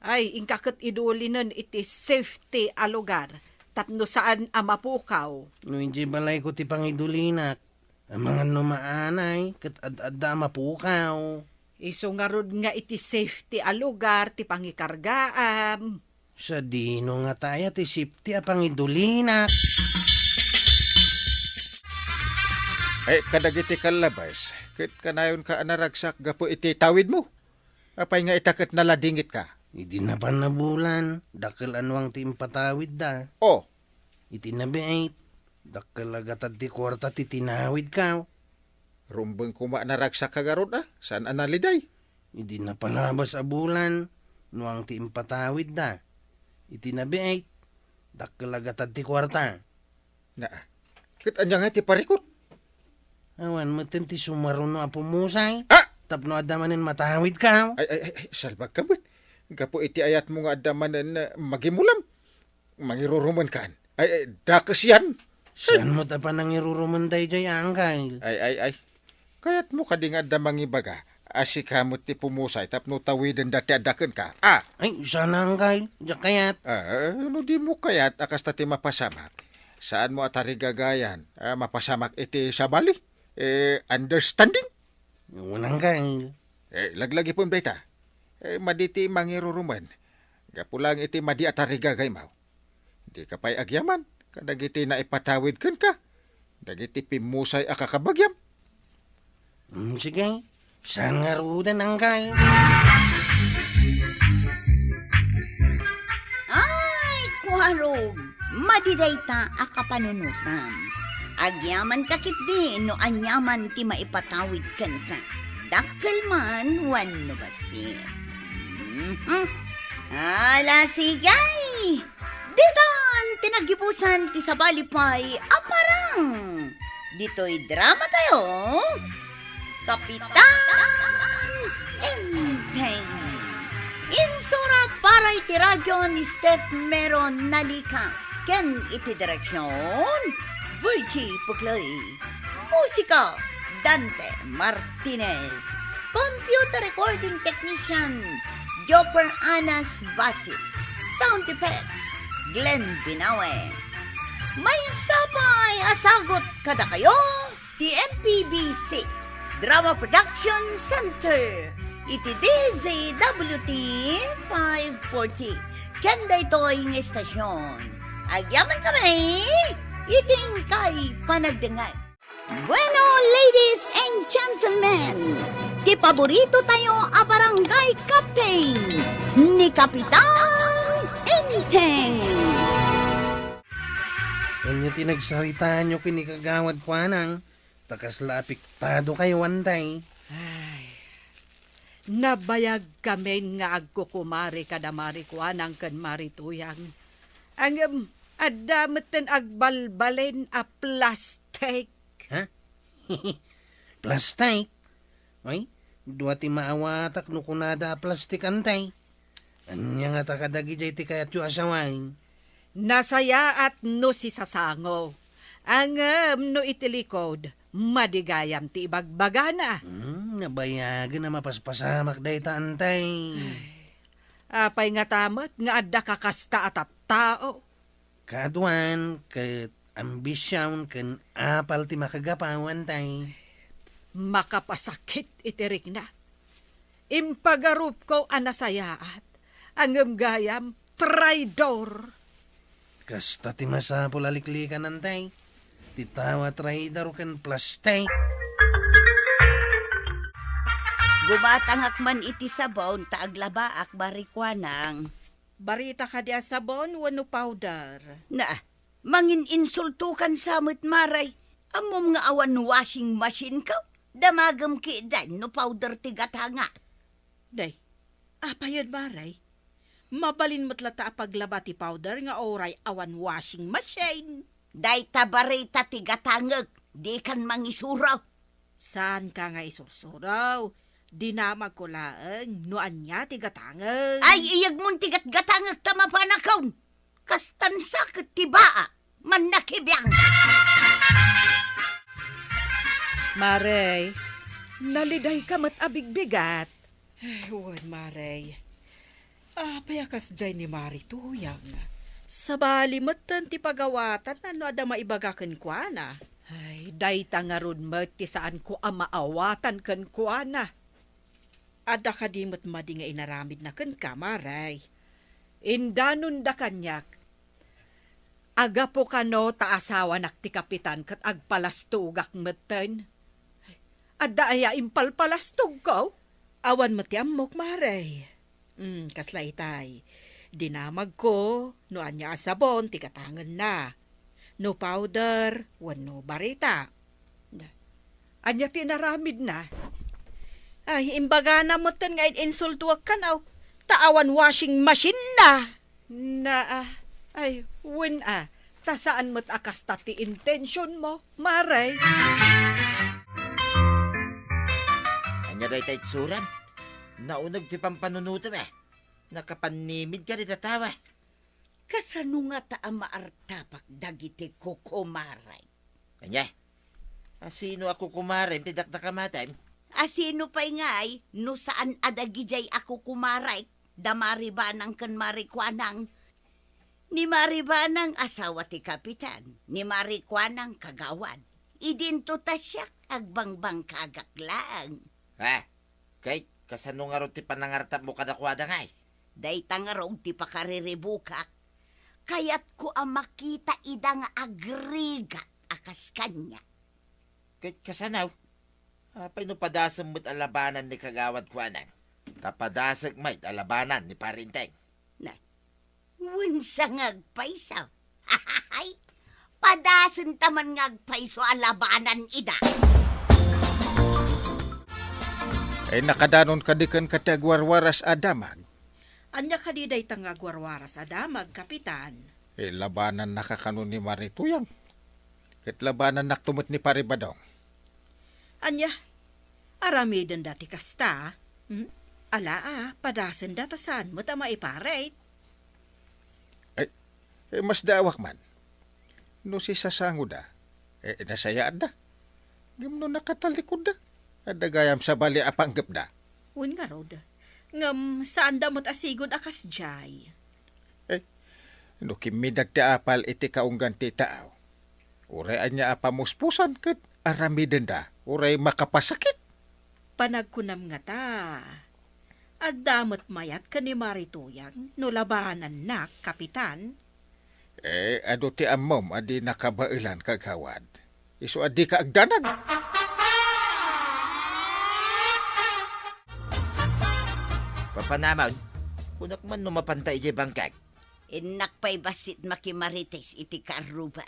Ay, ingkakot idulinan iti safety a lugar. Tapno saan amapukaw. No hindi balay ko ti pangidulinak. Ang mga numaanay, kat ad-adda mapukaw. Iso nga rod nga iti safety a lugar, ti pangikargaam. Sa dino nga tayo ti safety a pangidulinak. Ay, kadagiti kalabas. Kit kanayon ka anaragsak gapo iti tawid mo. Apay nga itakat naladingit ka. Idi na pa na bulan, dakil anwang ti impatawid da. Oh, Iti na biait, dakil agatad ti kwarta ti tinawid ka. rumbeng kuma naragsak ka garod ah. Saan analiday? Idi na palabas a bulan, nuang ti impatawid da. Iti na biait, dakil agatad ti kwarta. Na, kit anya nga ti parikot. Awan mo ti sumaruno a pumusay. Ah! Tapno adamanin matawid ka. Ay, salbag ka ba't? Gapo iti ayat mo nga adamanan na magimulam. Mangiruruman kaan. Ay, dakas yan. Saan mo tapan ang irurumunday jay angkay? Ay. Kayat mo ka di nga damangibaga. Asikamot ti pumusay tapno tawidan dati adakan ka. Ah! Ay, sana angkay. Diyak kayat. No di mo kayat akas tati mapasamak. Saan mo atari gagayan? Mapasamak iti sabali? Understanding? Unang kay. Laglagi po data. Maditi mangiruruman. Gapulang iti madi atari gagay mau. Di ka pa'y agyaman. Kadagiti na ipatawid kan ka. Dagiti pimusay akakabagyam. Sige. Saan nga rudan angkay? Ay, Kwarog, madiday ta akapanunutan. Agyaman kakit di no anyaman ti maipatawid kan ka. Dakkel man wano basit. Ala sigay! Ditan tinagipusan ti sabalipay aparang. Dito'y drama tayo. Kapitan Enteng. Insura para iti radyo ni Steph Meron Nalika. Ken iti direksyon Virgie Pucloy. Musika Dante Martinez. Computer recording technician Jopper Anas Basit. Sound effects Glenn Binawe. May sabay asagot kada kayo ti MPBC Drama Production Center iti DZWT 540 kenda ito'y ng estasyon. Agyaman kami iting kay panagdengay. Bueno, ladies and gentlemen, ti paborito tayo a barangay captain ni Kapitan Enteng. Kanya tinagsarita nyo kinikagawad kwa nang takas lapiktado kayo antay. Nabayag kami nga agkukumari kadamari kwa ng kan marituyang. Ang adamatan agbalbalin a plastic. Ha? Plastic? Ay, dua ti maawatak no kunada plastic antay. Anya nga takadagi jay ti kayat yu asaway. Nasaya at no si sasango. Angem no itilikod, madigayam ti ibagbagana. Nabayagan na mapaspasamak day tantay. Apay nga tamat nga adda kakasta at tao. Kaduan, kat ambisyon, kan apal ti makagapawan tay. Makapasakit itirik na. Impagarup ko anasayaat, angem gayam traidor. Kasta ti masapol aliklikan antay. Titawa traidor kan plastay. Gumatangak man iti sabon, taaglabaak barikwanang. Barita ka di asabon, wano powder. Na, mangin insultukan samot maray. Amom nga awan washing machine ka. Damagam ki dan no powder ti gatanga. Day, apayan maray. Mabalin mo't lata paglaba ti powder nga oray awan washing machine. Day tabarita ti gatangag, di kan mangisuraw. Saan ka nga isursuraw? Dinamag ko laeng, nuan niya ti gatangag. Ay, iyag mong tigat gatangag tamapanakaw. Kastan sakit ti baa, man nakibiyang. Maray, naliday ka mat abigbigat. Huwag maray. Payakas dyan ni Mari Tuyang. Sabali matan ti pagawatan ano ada maibagakan kwa na. Ay, day tangarun mo ti saan ko amaawatan kan kuana. Ada ka di mo't madi nga inaramid na kan kamaray. Indanon da kanyak. Aga po kano ta asawa nak ti kapitan kat agpalastugak meten. Adda aya impalpalastug ko. Awan mo ti amok maray. Kasla itay. Dinamag ko, no anya asabon, ti katangan na. No powder, wano barita. Anya tinaramid na. Ay, imbaga na mo ten nga insultuak ka na. Taawan washing machine na. Ay, win tasaan mo't akas ti intention mo, maray. Anya day tayo tsuram. Naunag ti pampanunutam Nakapanimid ka rin tatawa. Kasano nga ta maartapak dagiti kukumaray. Anya, asino ako kumaray, tidak nakamatay. Asino pa'y ngay, no saan adagijay ako kumaray, da maribanang kan marikwanang. Ni maribanang asawa ti kapitan, ni marikwanang kagawad. Idinto ta siya, agbangbang kagaklang. Kay, kasano nga ron ti panangartap mo kadakwada ngay? Day tangarog ti pakariribukak. Kayat ko ang makita ida nga agrigat akas kanya. Kay, kasanaw? Apay no padasam mo't alabanan ni kagawad kwanan. Tapadasag may alabanan ni parinteng. Wunsa ngagpaisaw. Hahahay, padasan taman ngagpaiso alabanan ida. Ay nakadanon kadikan katagwarwaras adamag. Anya ka di day tangagwarwara sa damag, kapitan. Labanan nakakanon ni Marituyang. Kat labanan naktumot ni Paribadong. Anya, aramidan dati kasta. Ala padasan datasan mo ta maiparate. Mas daawak man. No si sasango da. Nasayaan da. Gimno nakatalikod da. Adagayam sa bali apanggap da. Un nga rod. Ngam, saan damot asigod akas jay? No kimidag ti apal iti kaunggan ti tao. Uray anya apamuspusan kat aramiden da. Uray makapasakit. Panagkunam nga ta. At damot mayat ka ni Marituyang no labanan na, kapitan. Ado ti amom adi nakabailan kagawad. Iso adi ka agdanag. Papanamaw, kunak man numapantay di bangkag. Inak pa'y basit makimarites iti karuba.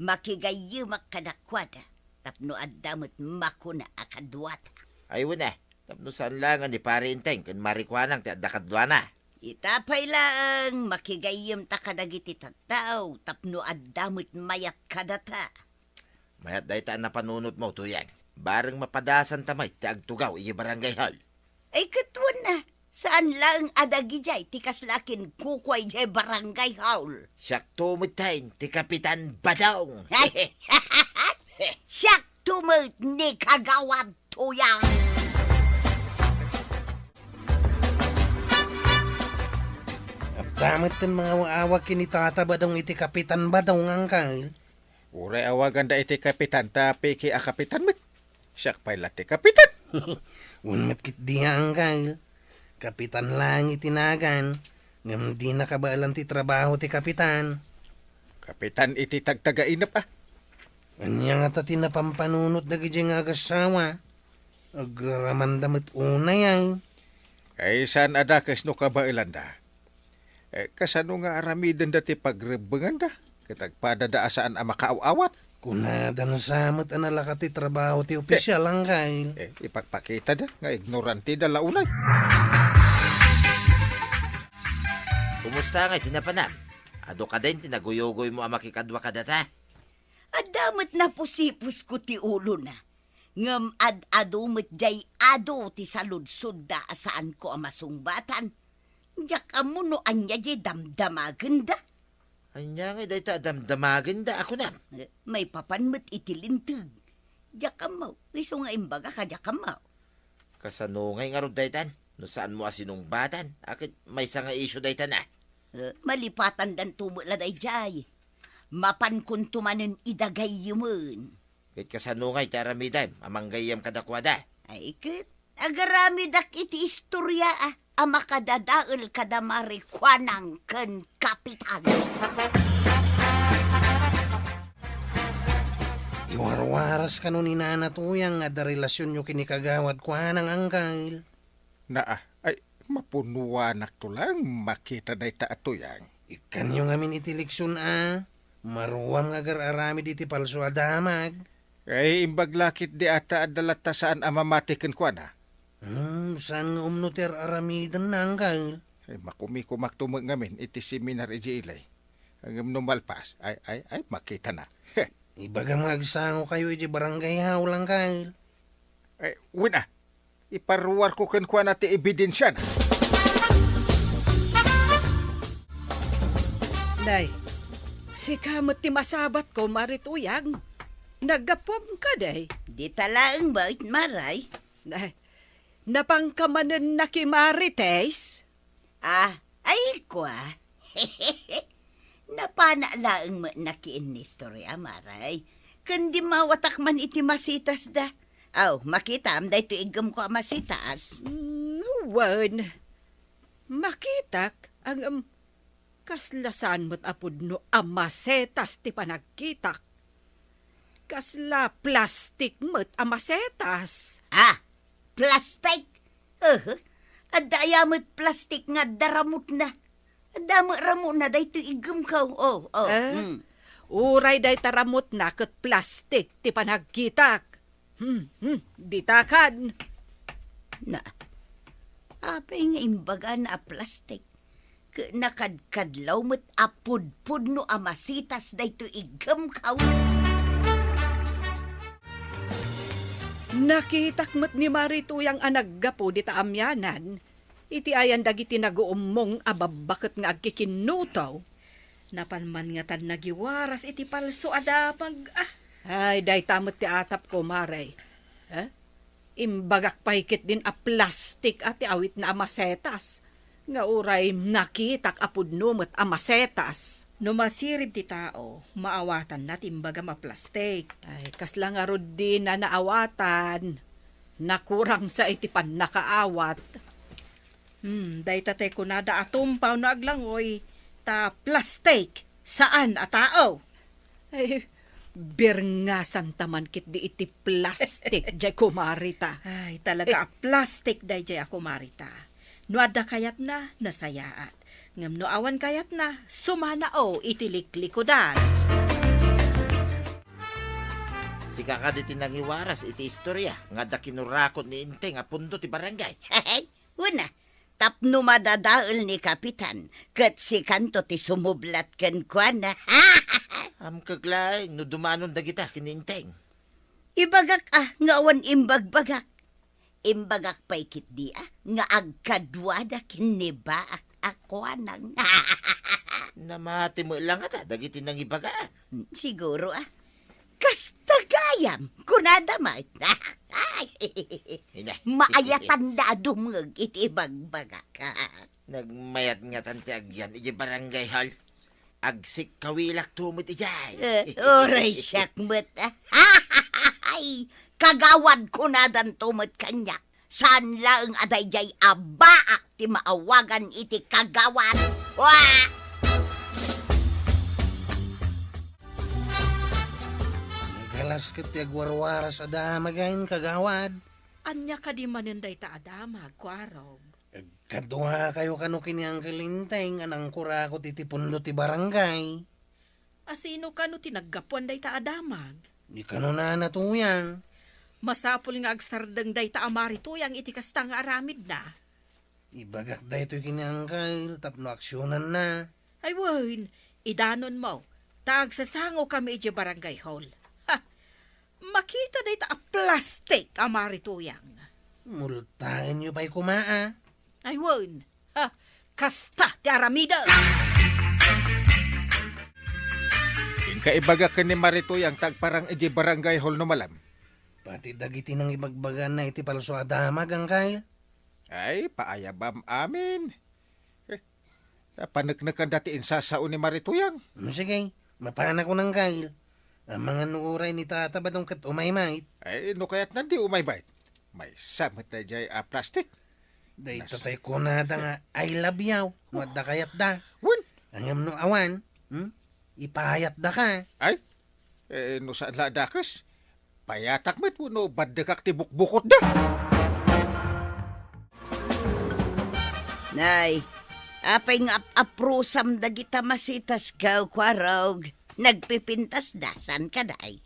Makigayumak kadakwada. Tapno adamot makuna akadwata. Ay wala, tapno saan langan ni parinteng kan marikwanang ti adakadwana. Itapay lang makigayum ta kadagiti tattaw. Tapno adamot mayat kadata. Mayat day taan na panunot mo, tuyang. Barang mapadasan tamay ti agtugaw iya barangay hall. Ay katwan na. Saan lang adagi jay, tikas lakin kukway jay barangay hall. Siyak tumutayin ti Kapitan Badong. Siyak tumut ni kagawad tuyang. Damot ng mga awag kini Tata Badong iti Kapitan Badong angkal. Uray awagan da iti kapitan tapi ki a kapitan met. Siyak pa'y lati kapitan. Unmat kit di angkal. Kapitan lang itinagan. Ngam di nakabaalan ti trabaho ti kapitan. Kapitan iti tagtagainap ah. Anya nga tati napampanunot dagi jay nga agasawa. Agraramandamit unay ay. Kay saan ada kes no kabailan da. Kasano nga aramiden dati pagrebengan da. Kitagpadadaasaan ang makaaw-awat. Kunadan samot analakati trabaho ti opisyal angkal. Ipagpakita da nga ignorante da launay. Kumusta nga tinapanam? Ado ka din, tinaguyogoy mo ang makikadwa ka data. Adamot na pusipus ko ti ulo na. Ngam ad-adumot jay ado ti saludsud da asaan ko ang masungbatan. Diyak amuno anya jay damdamagan da. Anya nga dahi ta damdamagin da ako na. May papanmat itilintag. Diyak amaw. Iso nga imbaga ka diyak amaw. Kasanungay nga ro daytan. No saan mo asinungbatan? Akit may nga isyo daytan na. Malipatan dan tumula day jay. Mapan kun tumanen idagay yumun. Kit kasanungay taramidam. Amanggayam kadakwada. Ay kit. Agarami dak iti istorya ah. Ama kadadaol kadamari kwanang ken kapitan. Iwarwaras ka nun ni Nana Tuyang nga da relasyon nyo kinikagawad kwa ng angkal. Ay mapunuanak to lang makita na ita atuyang. Ikan yung amin itiliksyon Maruwam nga gararami diti palso adamag. Ay imbaglakit di ata adalata saan amamatiken kwa na. Saan nga umnoter aramidan na angkal? Ay makumikumak tumag ngamin iti seminar iji ilay. Ang numalpas ay makita na. Ibaga magsango kayo iti barangay hawlang kal. Ay wala. Iparuwar ko kan kwa na ti ebidensya na. Day, si kamot ti masabat ko marituyang. Nagapom ka day. Di talaang bait maray. Day, napangkamanan na ki Marites? Ay kwa. Napanalaang nakiin ni istorya maray. Kundi mawatak man iti masitas da. Makita am day ito igam ko masitas. Wan. Makitak ang kaslasan mo't apod no amasetas ti panagkitak. Kasla plastik mo't amasetas. Plastik? Adayamot plastik nga daramot na. Adamo na day ito igam ka. Uray day taramot na kat plastik ti panagkitak. Ditakan. Na, apay nga imbaga na plastik. Nakadkadlaw mo't apud-pud no amasitas day ito igam ka. Nakitak mo't ni Marituyang anaggapo di taamyanan. Iti ayan dagiti naguumong ababakat nga agkikinutaw. Napanman nga tan nagiwaras iti palso adapag Ay, day tamot ti atap ko, maray. Imbagak paikit din a plastik at awit na amasetas. Nga uray nakitak apud numot amasetas. No masirib ti tao, maawatan na timbaga maplastik. Ay, kaslang arod din na naawatan. Nakurang sa itipan nakaawat. Day tate ko nada atumpaw na aglangoy. Ta plastik, saan a tao? Ay, birngasan taman kit di iti plastik, jay kumarita. Ay, talaga plastik day jay ako marita. No ada kayat na, nasayaat. Ngam no awan kayat na, sumana itiliklikod-an. Sika ka di tinangiwaras iti istorya. Nga da kinurakot ni Inteng a pundo ti barangay. Una, tapno madadaol ni Kapitan. Kat si kanto ti sumublat kan kwa na. Am kaglaing no dumanon da kita kini Inteng. Ibagak nga awan imbagbagak. Imbagak pa'y kit di nga agkadwada kiniba ako nang. Namati mo lang ata, dagiti nang ibagaan. Siguro kastagayam, kunadamay. Ina. Maayatan na dumag iti bagbagak. Nagmayat nga tante agyan, iji barangay hall. Agsik kawilak tumot ijay. Oray syakmet. Ay, kagawad ko na dan tumot kanya. Saan lang adayjay abaak ti maawagan iti kagawad. Wah! Nagalas ka ti agwarwaras adamagain kagawad. Anya ka di maninday ta adamag, kwarog. Kadwa kayo kano kiniang kalinteng anang kurako ti pundo ti barangay. Asino ka no tinaggapuan day ta adamag? Di kano na natuyang. Masapul nga agsardeng day ta amari tuyang iti kastang aramid na. Ibagak da ito'y kiniangkal, tapno aksyonan na. Ay wen, idanon mo. Tag sasango kami iti barangay hall. Ha! Makita day ta a plastic amari tuyang. Multahin nyo pa'y kumaa. Ay wen, ha! Kasta ti aramida! Inkaibaga ka ni Maritoy ang tagparang iji barangay hall no malam. Pati dagiti nang ibagbagan na iti palso adamag ang kay. Ay, paayabam amin. Panagnakan dati insasaon ni Marituyang. Sige, mapana ko ng kail. Ang mga nuuray ni tata ba kat umaymay? Ay, no kaya't nandi umaybait. May samit na jay plastic. Day tatay ko na nga I love you. Wadda kayat da. Wun, Ang no awan, ipahayat da ka. ay, no saan ladakas? Payatak met mo, no badakak tibuk-bukot da. Nay, apay nga aprusam dagita masitas ka, kwarog. Nagpipintas da, san ka day?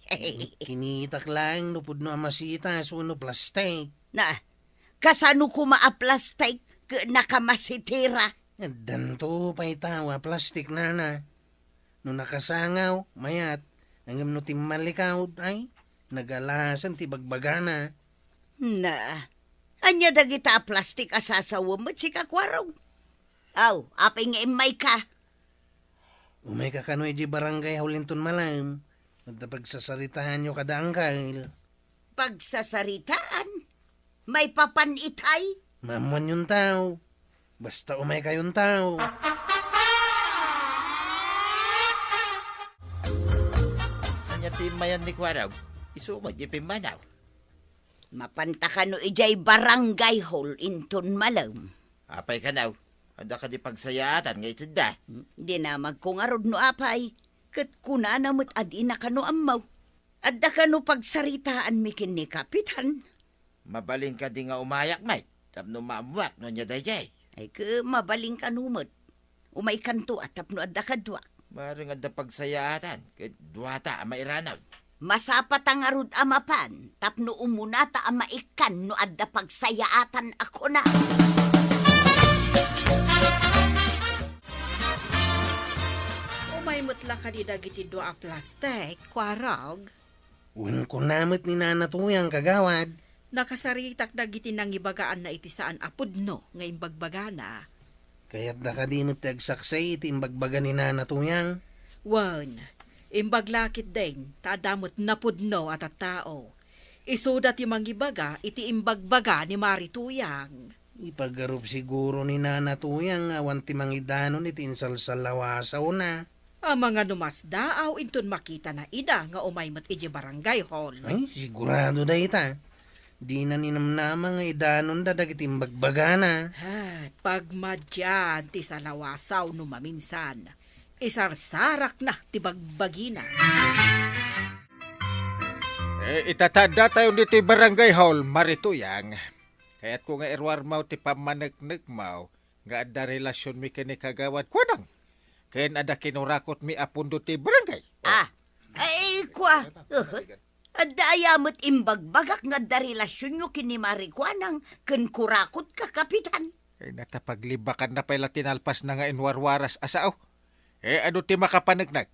Kinitak lang, nupod no amasita, suno plastic. Na, kasano ko maaplastic nakamasitira? Danto pa'y tawa, plastic na. No nakasangaw, mayat, hanggang no timmalikaw, ay, nagalasan ti bagbagana. Na, anya dagita plastic asasawa mo, chika kwarog. Aw, apay nga imay ka. Umay ka kano iji barangay haulinton malam. Nagdapagsasaritahan nyo kada angkal. Pagsasaritaan, may papanitay. Mamuan yung tao. Basta umay kayong tao. Anya timayan ni Kwarag, isumad ipimanaw. Mapanta ka no ijay barangay hall inton malam. Apay ka naw, ada ka di pagsayatan nga ito da. Di na magkungarod no apay. Kat kuna namot adi na kano amaw. Adda ka no pagsaritaan mikin ni kapitan. Mabalin ka di nga umayak, mate. Tapno maamuak no niya dayjay. Ay ka mabaling kanumot. Umay kanto at tapno adda kadwa. Maring ada pagsayatan, kahit duwata mairanaw. Masapat ang arud amapan. Tapno umunata ang maikan no adda pagsayaatan ako na. Umay mutla ka di dagiti do a plastic, kwarog. Wan ko namit ni nanatuyang kagawad. Nakasaritak dagiti nang ibagaan na iti saan apudno nga imbagbagana. Kaya't da ka di mo tagsaksay iti imbagbaga ni nanatuyang. Wan, imbaglakit din, tadamot napudno at at tao. Isuda ti mangibaga iti imbagbaga ni Marituyang. Ipagarup siguro ni nanatuyang awan ti mangidanon iti insalsalawasaw na. Ang mga numasdaaw inton makita na ida nga umaymat iti barangay hall. Ay, sigurado da ita. Di na ninamnama nga idanon da dagiti imbagbaga na. Ha, pagmadyan ti salawasaw no maminsan. Isarsarak na ti bagbagina. Itatanda tayo dito barangay hall, Marituyang. Kaya't kung nga irwarmaw ti pamanagnig maw, nga ada relasyon mi kini kagawad kwanang. Kayan ada kinurakot mi apundo ti barangay. Ay kwa. Adda ayamot imbagbagak nga da relasyon nyo kini Marikwanang ken kurakot ka kapitan. Ay natapaglibakan na pala tinalpas na nga inwarwaras asao. Ano ti makapanagnag?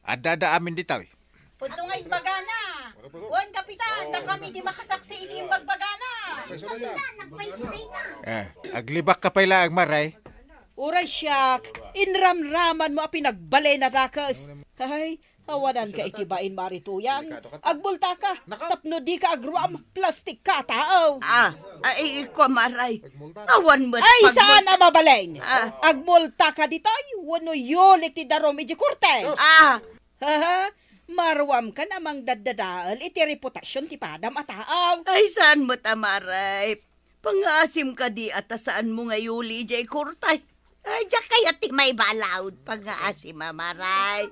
Ada da amin ditaw. Punto nga imbagana. Wan, Kapitan, na kami di makasaksi ini yung bagbagana. Aglibak ka pala ang maray. Uray siyak, inramraman mo a pinagbalay na dakas. Ay, awanan ka itibain marituyang. Agbulta ka, tapno di ka agruam, plastik ka tao. Ay, ko maray. Awan mo't Ay, saan ang mabalain? Ah. Agmulta ka ditoy, wano yolik ti darom iti kurte. Haha, marwam ka namang dadadaal iti reputasyon ti padam at taaw. Ay, saan mo't amaray? Pangasim ka di at saan mo ngayuli, jay kurtay. Ay, diya kaya ti may balawd pangasim amaray.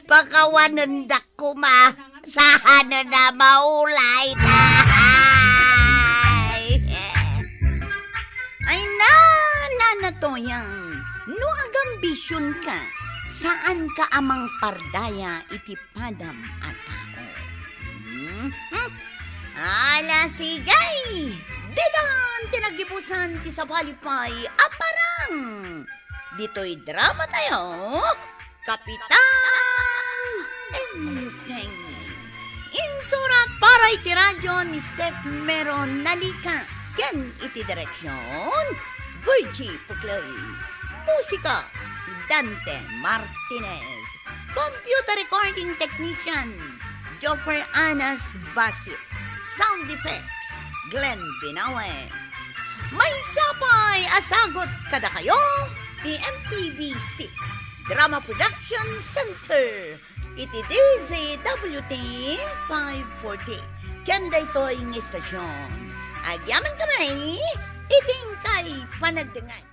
Pakawanan dak ko ma, sahana na maulay tahay. Ay nanatoyang, no agambisyon ka, saan ka amang pardaya iti padam at tao? Ala sigay! Didan tinagibusan ti sapalipay aparang! Dito'y drama tayo, Kapitan Enteng. Insurat para iti radyo ni Steph Meron Nalika. Ken iti direksyon, Virgie Pucloy. Musika, Dante Martinez. Computer recording technician, Joffer Anas Basit. Sound effects, Glenn Binawe. May sapay asagot kada kayo, MPBC Drama Production Center. Iti DZWT 540. Kanda ito'y ng estasyon. Agyaman kamay, iting kay panagdangay.